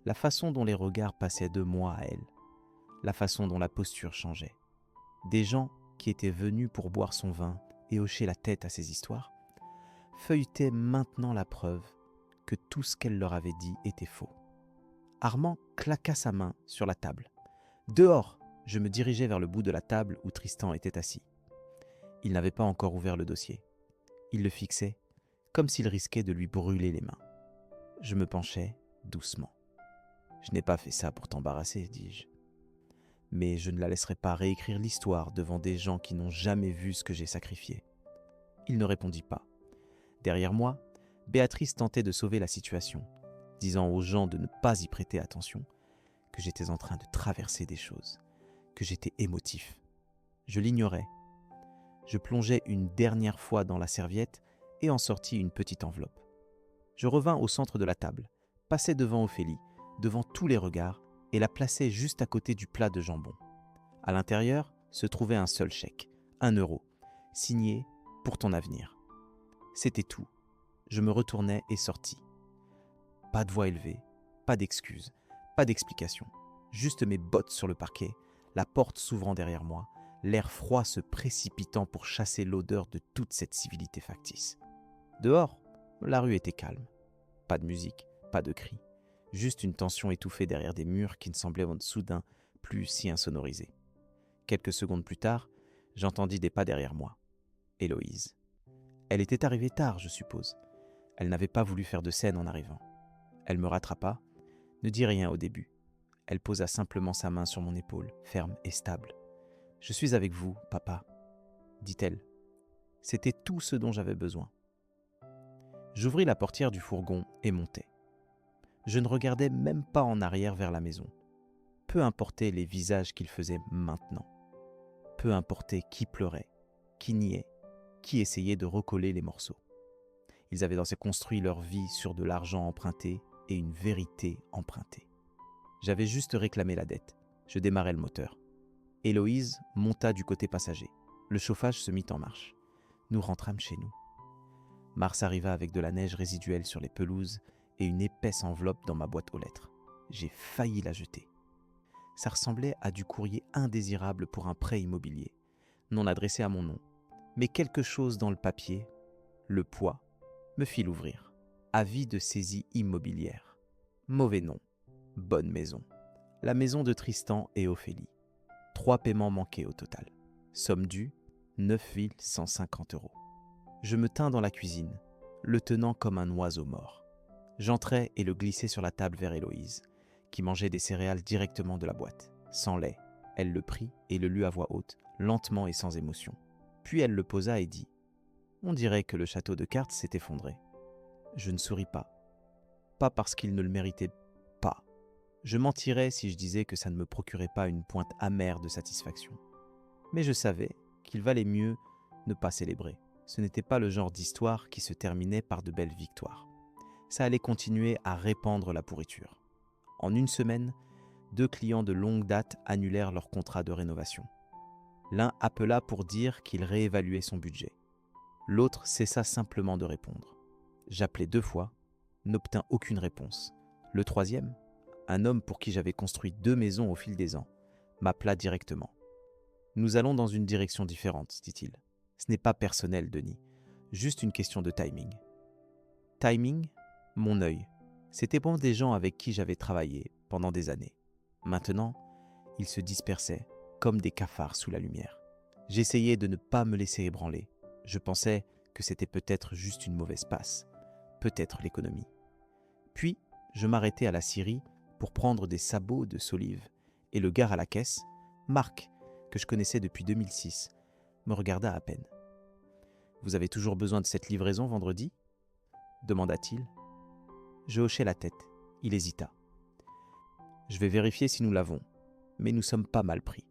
la façon dont les regards passaient de moi à elle, la façon dont la posture changeait. Des gens qui étaient venus pour boire son vin et hocher la tête à ses histoires, feuilletaient maintenant la preuve que tout ce qu'elle leur avait dit était faux. Armand claqua sa main sur la table. « Dehors !» Je me dirigeai vers le bout de la table où Tristan était assis. Il n'avait pas encore ouvert le dossier. Il le fixait, comme s'il risquait de lui brûler les mains. Je me penchai doucement. « Je n'ai pas fait ça pour t'embarrasser, dis-je. Mais je ne la laisserai pas réécrire l'histoire devant des gens qui n'ont jamais vu ce que j'ai sacrifié. » Il ne répondit pas. Derrière moi, Béatrice tentait de sauver la situation, disant aux gens de ne pas y prêter attention, que j'étais en train de traverser des choses, que j'étais émotif. Je l'ignorais. Je plongeai une dernière fois dans la serviette et en sortis une petite enveloppe. Je revins au centre de la table, passai devant Ophélie, devant tous les regards, et la plaçai juste à côté du plat de jambon. À l'intérieur se trouvait un seul chèque, 1 euro, signé « Pour ton avenir ». C'était tout. Je me retournai et sortis. Pas de voix élevée, pas d'excuses, pas d'explications. Juste mes bottes sur le parquet, la porte s'ouvrant derrière moi, l'air froid se précipitant pour chasser l'odeur de toute cette civilité factice. Dehors, la rue était calme. Pas de musique, pas de cris. Juste une tension étouffée derrière des murs qui ne semblaient soudain plus si insonorisés. Quelques secondes plus tard, j'entendis des pas derrière moi. Héloïse. Elle était arrivée tard, je suppose. Elle n'avait pas voulu faire de scène en arrivant. Elle me rattrapa, ne dit rien au début. Elle posa simplement sa main sur mon épaule, ferme et stable. « Je suis avec vous, papa », dit-elle. C'était tout ce dont j'avais besoin. J'ouvris la portière du fourgon et montai. Je ne regardais même pas en arrière vers la maison. Peu importait les visages qu'ils faisaient maintenant. Peu importait qui pleurait, qui niait, qui essayait de recoller les morceaux. Ils avaient construit leur vie sur de l'argent emprunté et une vérité empruntée. J'avais juste réclamé la dette. Je démarrai le moteur. Héloïse monta du côté passager. Le chauffage se mit en marche. Nous rentrâmes chez nous. Mars arriva avec de la neige résiduelle sur les pelouses et une épaisse enveloppe dans ma boîte aux lettres. J'ai failli la jeter. Ça ressemblait à du courrier indésirable pour un prêt immobilier, non adressé à mon nom. Mais quelque chose dans le papier, le poids, me fit l'ouvrir. Avis de saisie immobilière. Mauvais nom. Bonne maison. La maison de Tristan et Ophélie. 3 paiements manqués au total. Somme due, 9 150 €. Je me tins dans la cuisine, le tenant comme un oiseau mort. J'entrai et le glissai sur la table vers Héloïse, qui mangeait des céréales directement de la boîte, sans lait. Elle le prit et le lut à voix haute, lentement et sans émotion. Puis elle le posa et dit « On dirait que le château de cartes s'est effondré. » Je ne souris pas. Pas parce qu'il ne le méritait pas. Je mentirais si je disais que ça ne me procurait pas une pointe amère de satisfaction. Mais je savais qu'il valait mieux ne pas célébrer. Ce n'était pas le genre d'histoire qui se terminait par de belles victoires. Ça allait continuer à répandre la pourriture. En 1 semaine, 2 clients de longue date annulèrent leur contrat de rénovation. L'un appela pour dire qu'il réévaluait son budget. L'autre cessa simplement de répondre. J'appelai 2 fois, n'obtins aucune réponse. Le troisième, un homme pour qui j'avais construit 2 maisons au fil des ans, m'appela directement. « Nous allons dans une direction différente, dit-il. Ce n'est pas personnel, Denis, juste une question de timing. » Timing, mon œil. C'était bon des gens avec qui j'avais travaillé pendant des années. Maintenant, ils se dispersaient comme des cafards sous la lumière. J'essayais de ne pas me laisser ébranler. Je pensais que c'était peut-être juste une mauvaise passe, peut-être l'économie. Puis, je m'arrêtai à la scierie pour prendre des sabots de solive et le gars à la caisse, Marc, que je connaissais depuis 2006, me regarda à peine. « Vous avez toujours besoin de cette livraison vendredi ?» demanda-t-il. Je hochai la tête. Il hésita. « Je vais vérifier si nous l'avons, mais nous sommes pas mal pris. »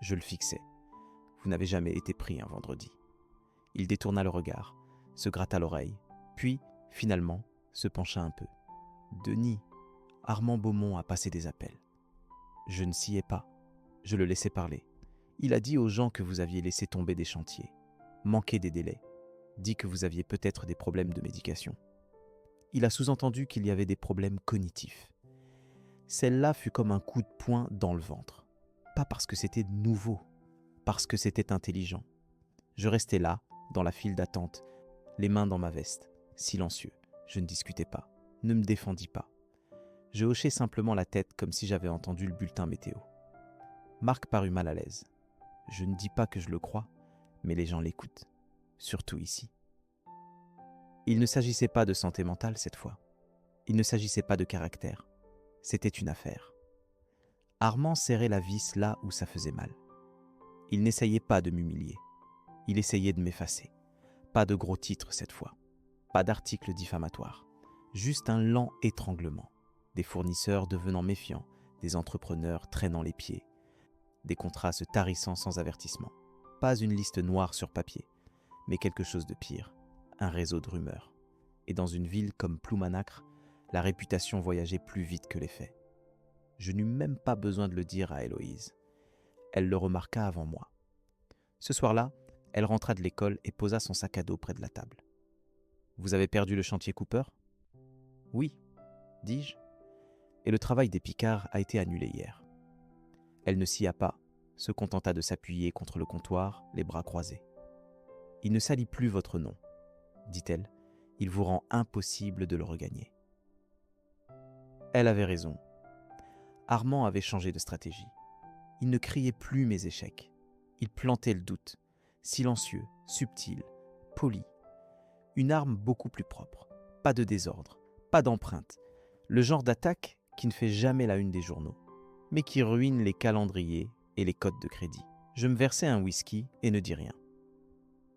Je le fixai. « Vous n'avez jamais été pris un vendredi. » Il détourna le regard, se gratta l'oreille, puis, finalement, se pencha un peu. « Denis, Armand Beaumont a passé des appels. » Je ne sciais pas. Je le laissai parler. Il a dit aux gens que vous aviez laissé tomber des chantiers, manqué des délais, dit que vous aviez peut-être des problèmes de médication. Il a sous-entendu qu'il y avait des problèmes cognitifs. Celle-là fut comme un coup de poing dans le ventre. Pas parce que c'était nouveau, parce que c'était intelligent. Je restais là, dans la file d'attente, les mains dans ma veste, silencieux. Je ne discutais pas, ne me défendis pas. Je hochai simplement la tête comme si j'avais entendu le bulletin météo. Marc parut mal à l'aise. Je ne dis pas que je le crois, mais les gens l'écoutent, surtout ici. Il ne s'agissait pas de santé mentale cette fois. Il ne s'agissait pas de caractère. C'était une affaire. Armand serrait la vis là où ça faisait mal. Il n'essayait pas de m'humilier. Il essayait de m'effacer. Pas de gros titres cette fois. Pas d'articles diffamatoires. Juste un lent étranglement. Des fournisseurs devenant méfiants, des entrepreneurs traînant les pieds, des contrats se tarissant sans avertissement. Pas une liste noire sur papier, mais quelque chose de pire, un réseau de rumeurs. Et dans une ville comme Ploumanacre, la réputation voyageait plus vite que les faits. Je n'eus même pas besoin de le dire à Héloïse. Elle le remarqua avant moi. Ce soir-là, elle rentra de l'école et posa son sac à dos près de la table. « Vous avez perdu le chantier Cooper ?»« Oui, dis-je. Et le travail des Picards a été annulé hier. » Elle ne sia pas, se contenta de s'appuyer contre le comptoir, les bras croisés. « Il ne salit plus votre nom, dit-elle. Il vous rend impossible de le regagner. » Elle avait raison. Armand avait changé de stratégie. Il ne criait plus mes échecs. Il plantait le doute, silencieux, subtil, poli. Une arme beaucoup plus propre. Pas de désordre, pas d'empreinte. Le genre d'attaque qui ne fait jamais la une des journaux, mais qui ruine les calendriers et les cotes de crédit. Je me versai un whisky et ne dis rien.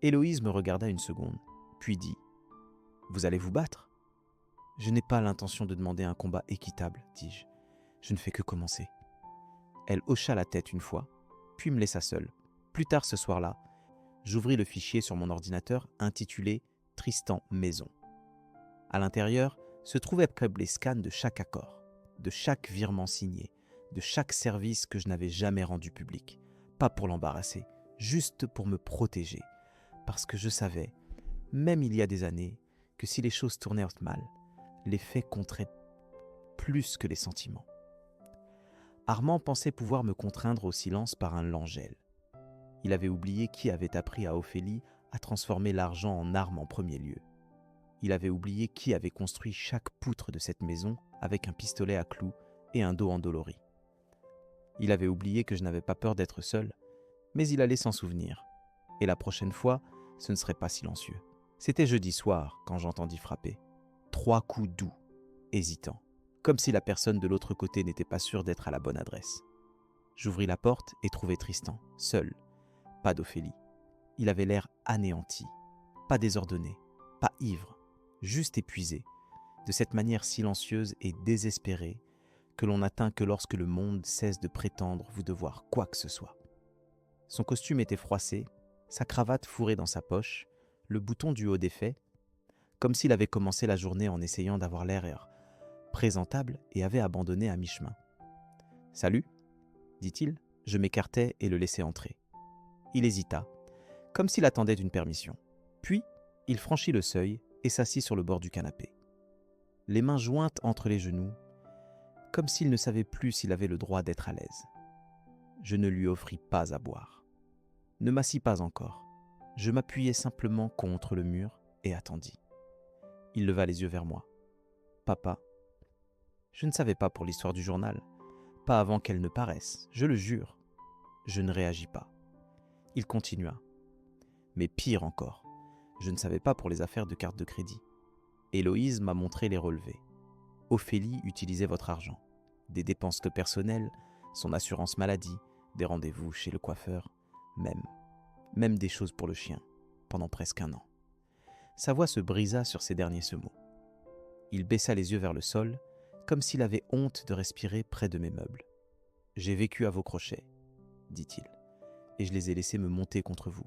Héloïse me regarda une seconde, puis dit « Vous allez vous battre ?»« Je n'ai pas l'intention de demander un combat équitable, dis-je. Je ne fais que commencer. » Elle hocha la tête une fois, puis me laissa seule. Plus tard ce soir-là, j'ouvris le fichier sur mon ordinateur intitulé « Tristan Maison ». À l'intérieur se trouvaient près les scans de chaque accord, de chaque virement signé, de chaque service que je n'avais jamais rendu public. Pas pour l'embarrasser, juste pour me protéger. Parce que je savais, même il y a des années, que si les choses tournaient mal, les faits compteraient plus que les sentiments. Armand pensait pouvoir me contraindre au silence par un lent gel. Il avait oublié qui avait appris à Ophélie à transformer l'argent en arme en premier lieu. Il avait oublié qui avait construit chaque poutre de cette maison avec un pistolet à clous et un dos endolori. Il avait oublié que je n'avais pas peur d'être seul, mais il allait s'en souvenir. Et la prochaine fois, ce ne serait pas silencieux. C'était jeudi soir quand j'entendis frapper. 3 coups doux, hésitants, comme si la personne de l'autre côté n'était pas sûre d'être à la bonne adresse. J'ouvris la porte et trouvai Tristan, seul, pas d'Ophélie. Il avait l'air anéanti, pas désordonné, pas ivre, juste épuisé, de cette manière silencieuse et désespérée que l'on n'atteint que lorsque le monde cesse de prétendre vous devoir quoi que ce soit. Son costume était froissé, sa cravate fourrée dans sa poche, le bouton du haut défait, comme s'il avait commencé la journée en essayant d'avoir l'air présentable et avait abandonné à mi-chemin. « Salut » dit-il. Je m'écartai et le laissai entrer. Il hésita, comme s'il attendait une permission. Puis, il franchit le seuil et s'assit sur le bord du canapé. Les mains jointes entre les genoux, comme s'il ne savait plus s'il avait le droit d'être à l'aise. Je ne lui offris pas à boire. Ne m'assis pas encore. Je m'appuyai simplement contre le mur et attendis. Il leva les yeux vers moi. « Papa ?» Je ne savais pas pour l'histoire du journal, pas avant qu'elle ne paraisse, je le jure. Je ne réagis pas. Il continua. Mais pire encore, je ne savais pas pour les affaires de carte de crédit. Héloïse m'a montré les relevés. Ophélie utilisait votre argent. Des dépenses personnelles, son assurance maladie, des rendez-vous chez le coiffeur, même des choses pour le chien, pendant presque 1 an. Sa voix se brisa sur ces derniers mots. Il baissa les yeux vers le sol, comme s'il avait honte de respirer près de mes meubles. « J'ai vécu à vos crochets, dit-il, et je les ai laissés me monter contre vous.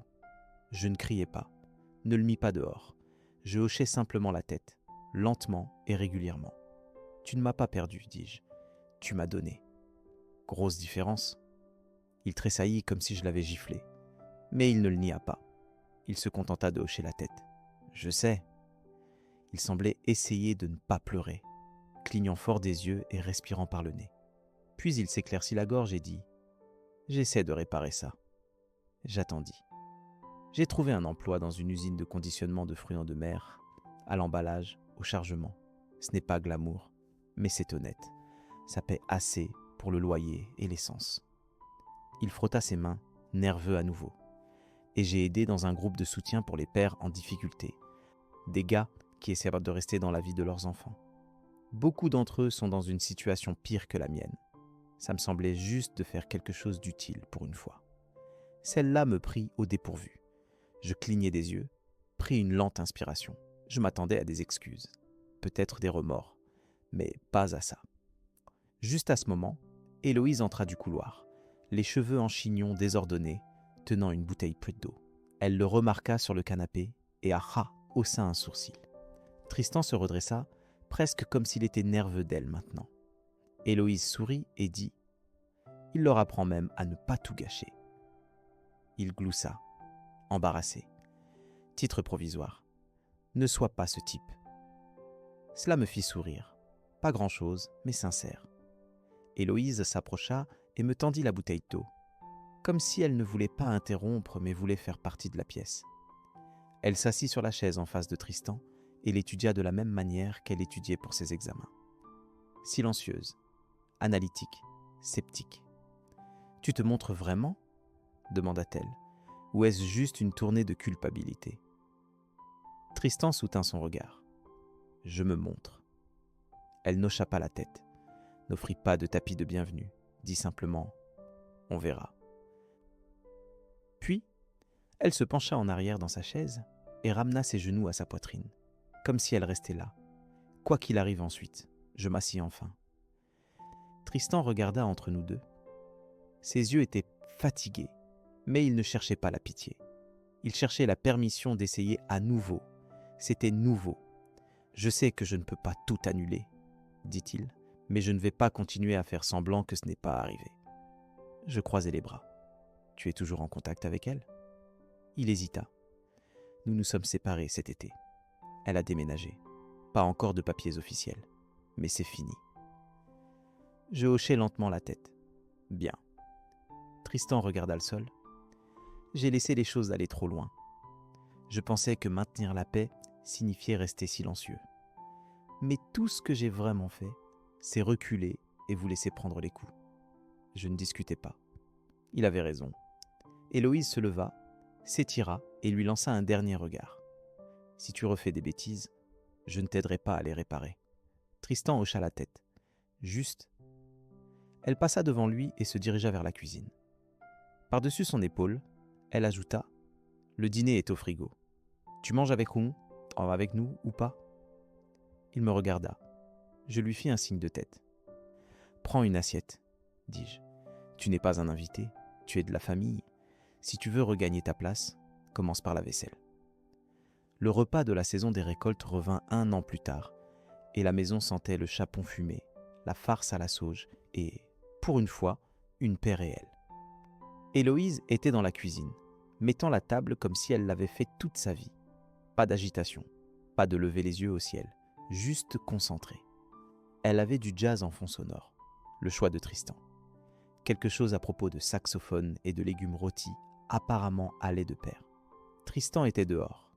Je ne criais pas, ne le mis pas dehors. Je hochais simplement la tête, lentement et régulièrement. Tu ne m'as pas perdu, dis-je. Tu m'as donné. Grosse différence. » Il tressaillit comme si je l'avais giflé. Mais il ne le nia pas. Il se contenta de hocher la tête. « Je sais. » Il semblait essayer de ne pas pleurer, clignant fort des yeux et respirant par le nez. Puis il s'éclaircit la gorge et dit « J'essaie de réparer ça. » J'attendis. J'ai trouvé un emploi dans une usine de conditionnement de fruits de mer, à l'emballage, au chargement. Ce n'est pas glamour, mais c'est honnête. Ça paie assez pour le loyer et l'essence. Il frotta ses mains, nerveux à nouveau. Et j'ai aidé dans un groupe de soutien pour les pères en difficulté. Des gars qui essaient de rester dans la vie de leurs enfants. Beaucoup d'entre eux sont dans une situation pire que la mienne. Ça me semblait juste de faire quelque chose d'utile pour une fois. Celle-là me prit au dépourvu. Je clignai des yeux, pris une lente inspiration. Je m'attendais à des excuses, peut-être des remords, mais pas à ça. Juste à ce moment, Héloïse entra du couloir, les cheveux en chignon désordonnés, tenant une bouteille pleine d'eau. Elle le remarqua sur le canapé et haussa un sourcil. Tristan se redressa, presque comme s'il était nerveux d'elle maintenant. Héloïse sourit et dit « Il leur apprend même à ne pas tout gâcher. » Il gloussa, embarrassé. Titre provisoire. Ne sois pas ce type. Cela me fit sourire. Pas grand-chose, mais sincère. Héloïse s'approcha et me tendit la bouteille d'eau, comme si elle ne voulait pas interrompre mais voulait faire partie de la pièce. Elle s'assit sur la chaise en face de Tristan et l'étudia de la même manière qu'elle étudiait pour ses examens. Silencieuse, analytique, sceptique. « Tu te montres vraiment ?» demanda-t-elle. « Ou est-ce juste une tournée de culpabilité ?» Tristan soutint son regard. « Je me montre. » Elle n'hocha pas la tête, n'offrit pas de tapis de bienvenue, dit simplement « On verra ». Puis, elle se pencha en arrière dans sa chaise et ramena ses genoux à sa poitrine, comme si elle restait là. Quoi qu'il arrive ensuite, je m'assis enfin. Tristan regarda entre nous deux. Ses yeux étaient fatigués, mais il ne cherchait pas la pitié. Il cherchait la permission d'essayer à nouveau. C'était nouveau. « Je sais que je ne peux pas tout annuler, » dit-il, « mais je ne vais pas continuer à faire semblant que ce n'est pas arrivé. » Je croisai les bras. « Tu es toujours en contact avec elle ?» Il hésita. « Nous nous sommes séparés cet été. Elle a déménagé. Pas encore de papiers officiels, mais c'est fini. » Je hochai lentement la tête. « Bien. » Tristan regarda le sol. J'ai laissé les choses aller trop loin. Je pensais que maintenir la paix signifiait rester silencieux. Mais tout ce que j'ai vraiment fait, c'est reculer et vous laisser prendre les coups. Je ne discutais pas. Il avait raison. Héloïse se leva, s'étira et lui lança un dernier regard. « Si tu refais des bêtises, je ne t'aiderai pas à les réparer. » Tristan hocha la tête. « Juste. » Elle passa devant lui et se dirigea vers la cuisine. Par-dessus son épaule, elle ajouta « Le dîner est au frigo. Tu manges avec nous ou pas ?» Il me regarda. Je lui fis un signe de tête. « Prends une assiette, dis-je. Tu n'es pas un invité, tu es de la famille. Si tu veux regagner ta place, commence par la vaisselle. » Le repas de la saison des récoltes revint 1 an plus tard, et la maison sentait le chapon fumé, la farce à la sauge et, pour une fois, une paix réelle. Héloïse était dans la cuisine, mettant la table comme si elle l'avait fait toute sa vie. Pas d'agitation, pas de lever les yeux au ciel, juste concentrée. Elle avait du jazz en fond sonore, le choix de Tristan. Quelque chose à propos de saxophone et de légumes rôtis apparemment allait de pair. Tristan était dehors,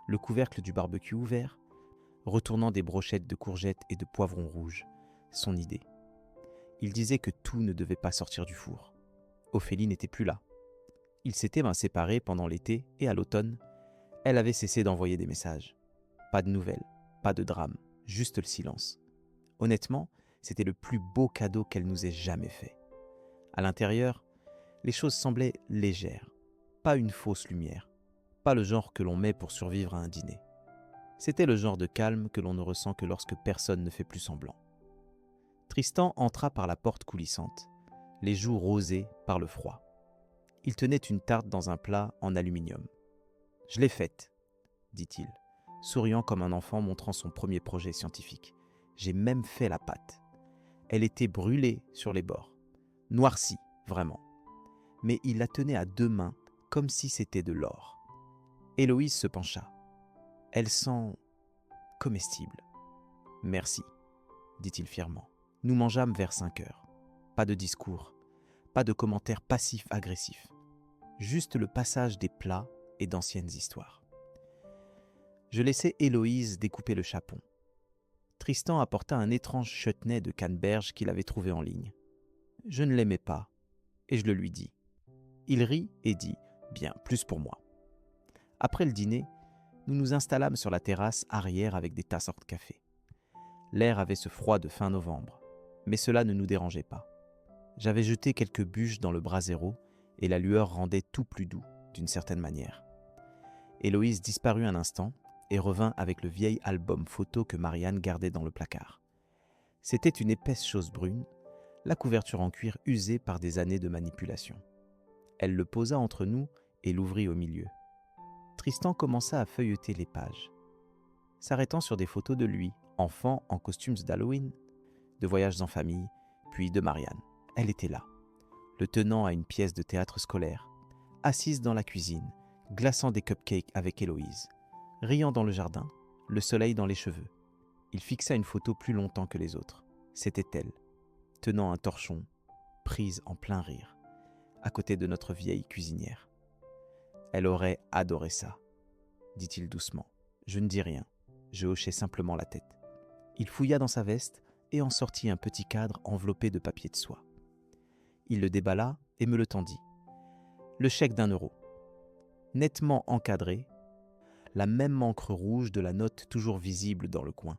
le couvercle du barbecue ouvert, retournant des brochettes de courgettes et de poivrons rouges, son idée. Il disait que tout ne devait pas sortir du four. Ophélie n'était plus là. Ils s'étaient séparés pendant l'été et à l'automne, elle avait cessé d'envoyer des messages. Pas de nouvelles, pas de drame, juste le silence. Honnêtement, c'était le plus beau cadeau qu'elle nous ait jamais fait. À l'intérieur, les choses semblaient légères, pas une fausse lumière, pas le genre que l'on met pour survivre à un dîner. C'était le genre de calme que l'on ne ressent que lorsque personne ne fait plus semblant. Tristan entra par la porte coulissante, les joues rosées par le froid. Il tenait une tarte dans un plat en aluminium. « Je l'ai faite, » dit-il, souriant comme un enfant montrant son premier projet scientifique. « J'ai même fait la pâte. Elle était brûlée sur les bords, noircie, vraiment. Mais il la tenait à 2 mains, comme si c'était de l'or. » Héloïse se pencha. « Elle sent comestible. »« Merci, » dit-il fièrement. Nous mangeâmes vers 5 heures. Pas de discours, pas de commentaires passifs-agressifs. Juste le passage des plats et d'anciennes histoires. Je laissai Héloïse découper le chapon. Tristan apporta un étrange chutney de canneberge qu'il avait trouvé en ligne. Je ne l'aimais pas, et je le lui dis. Il rit et dit « Bien, plus pour moi ». Après le dîner, nous nous installâmes sur la terrasse arrière avec des tasses de café. L'air avait ce froid de fin novembre, mais cela ne nous dérangeait pas. J'avais jeté quelques bûches dans le brasero et la lueur rendait tout plus doux, d'une certaine manière. Héloïse disparut un instant et revint avec le vieil album photo que Marianne gardait dans le placard. C'était une épaisse chose brune, la couverture en cuir usée par des années de manipulation. Elle le posa entre nous et l'ouvrit au milieu. Tristan commença à feuilleter les pages, s'arrêtant sur des photos de lui, enfant en costumes d'Halloween, de voyages en famille, puis de Marianne. Elle était là, le tenant à une pièce de théâtre scolaire, assise dans la cuisine, glaçant des cupcakes avec Héloïse, riant dans le jardin, le soleil dans les cheveux. Il fixa une photo plus longtemps que les autres. C'était elle, tenant un torchon, prise en plein rire, à côté de notre vieille cuisinière. Elle aurait adoré ça, dit-il doucement. Je ne dis rien, je hochai simplement la tête. Il fouilla dans sa veste et en sortit un petit cadre enveloppé de papier de soie. Il le déballa et me le tendit. Le chèque d'1 €, nettement encadré, la même encre rouge de la note toujours visible dans le coin.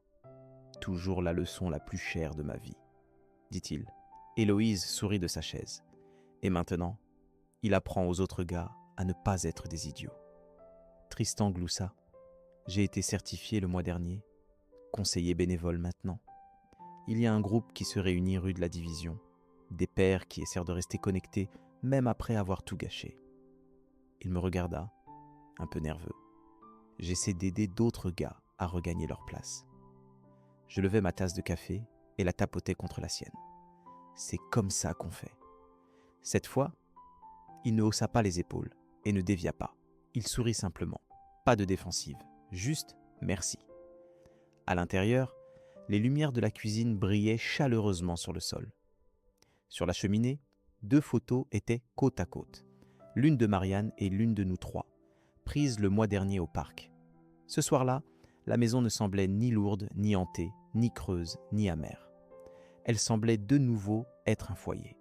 Toujours la leçon la plus chère de ma vie, dit-il. Héloïse sourit de sa chaise. Et maintenant, il apprend aux autres gars à ne pas être des idiots. Tristan gloussa. J'ai été certifié le mois dernier, conseiller bénévole maintenant. Il y a un groupe qui se réunit rue de la Division, des pères qui essaient de rester connectés même après avoir tout gâché. Il me regarda, un peu nerveux. J'essaie d'aider d'autres gars à regagner leur place. Je levai ma tasse de café et la tapotai contre la sienne. C'est comme ça qu'on fait. Cette fois, il ne haussa pas les épaules et ne dévia pas. Il sourit simplement, pas de défensive, juste merci. À l'intérieur, les lumières de la cuisine brillaient chaleureusement sur le sol. Sur la cheminée, 2 photos étaient côte à côte, l'une de Marianne et l'une de nous 3, prises le mois dernier au parc. Ce soir-là, la maison ne semblait ni lourde, ni hantée, ni creuse, ni amère. Elle semblait de nouveau être un foyer.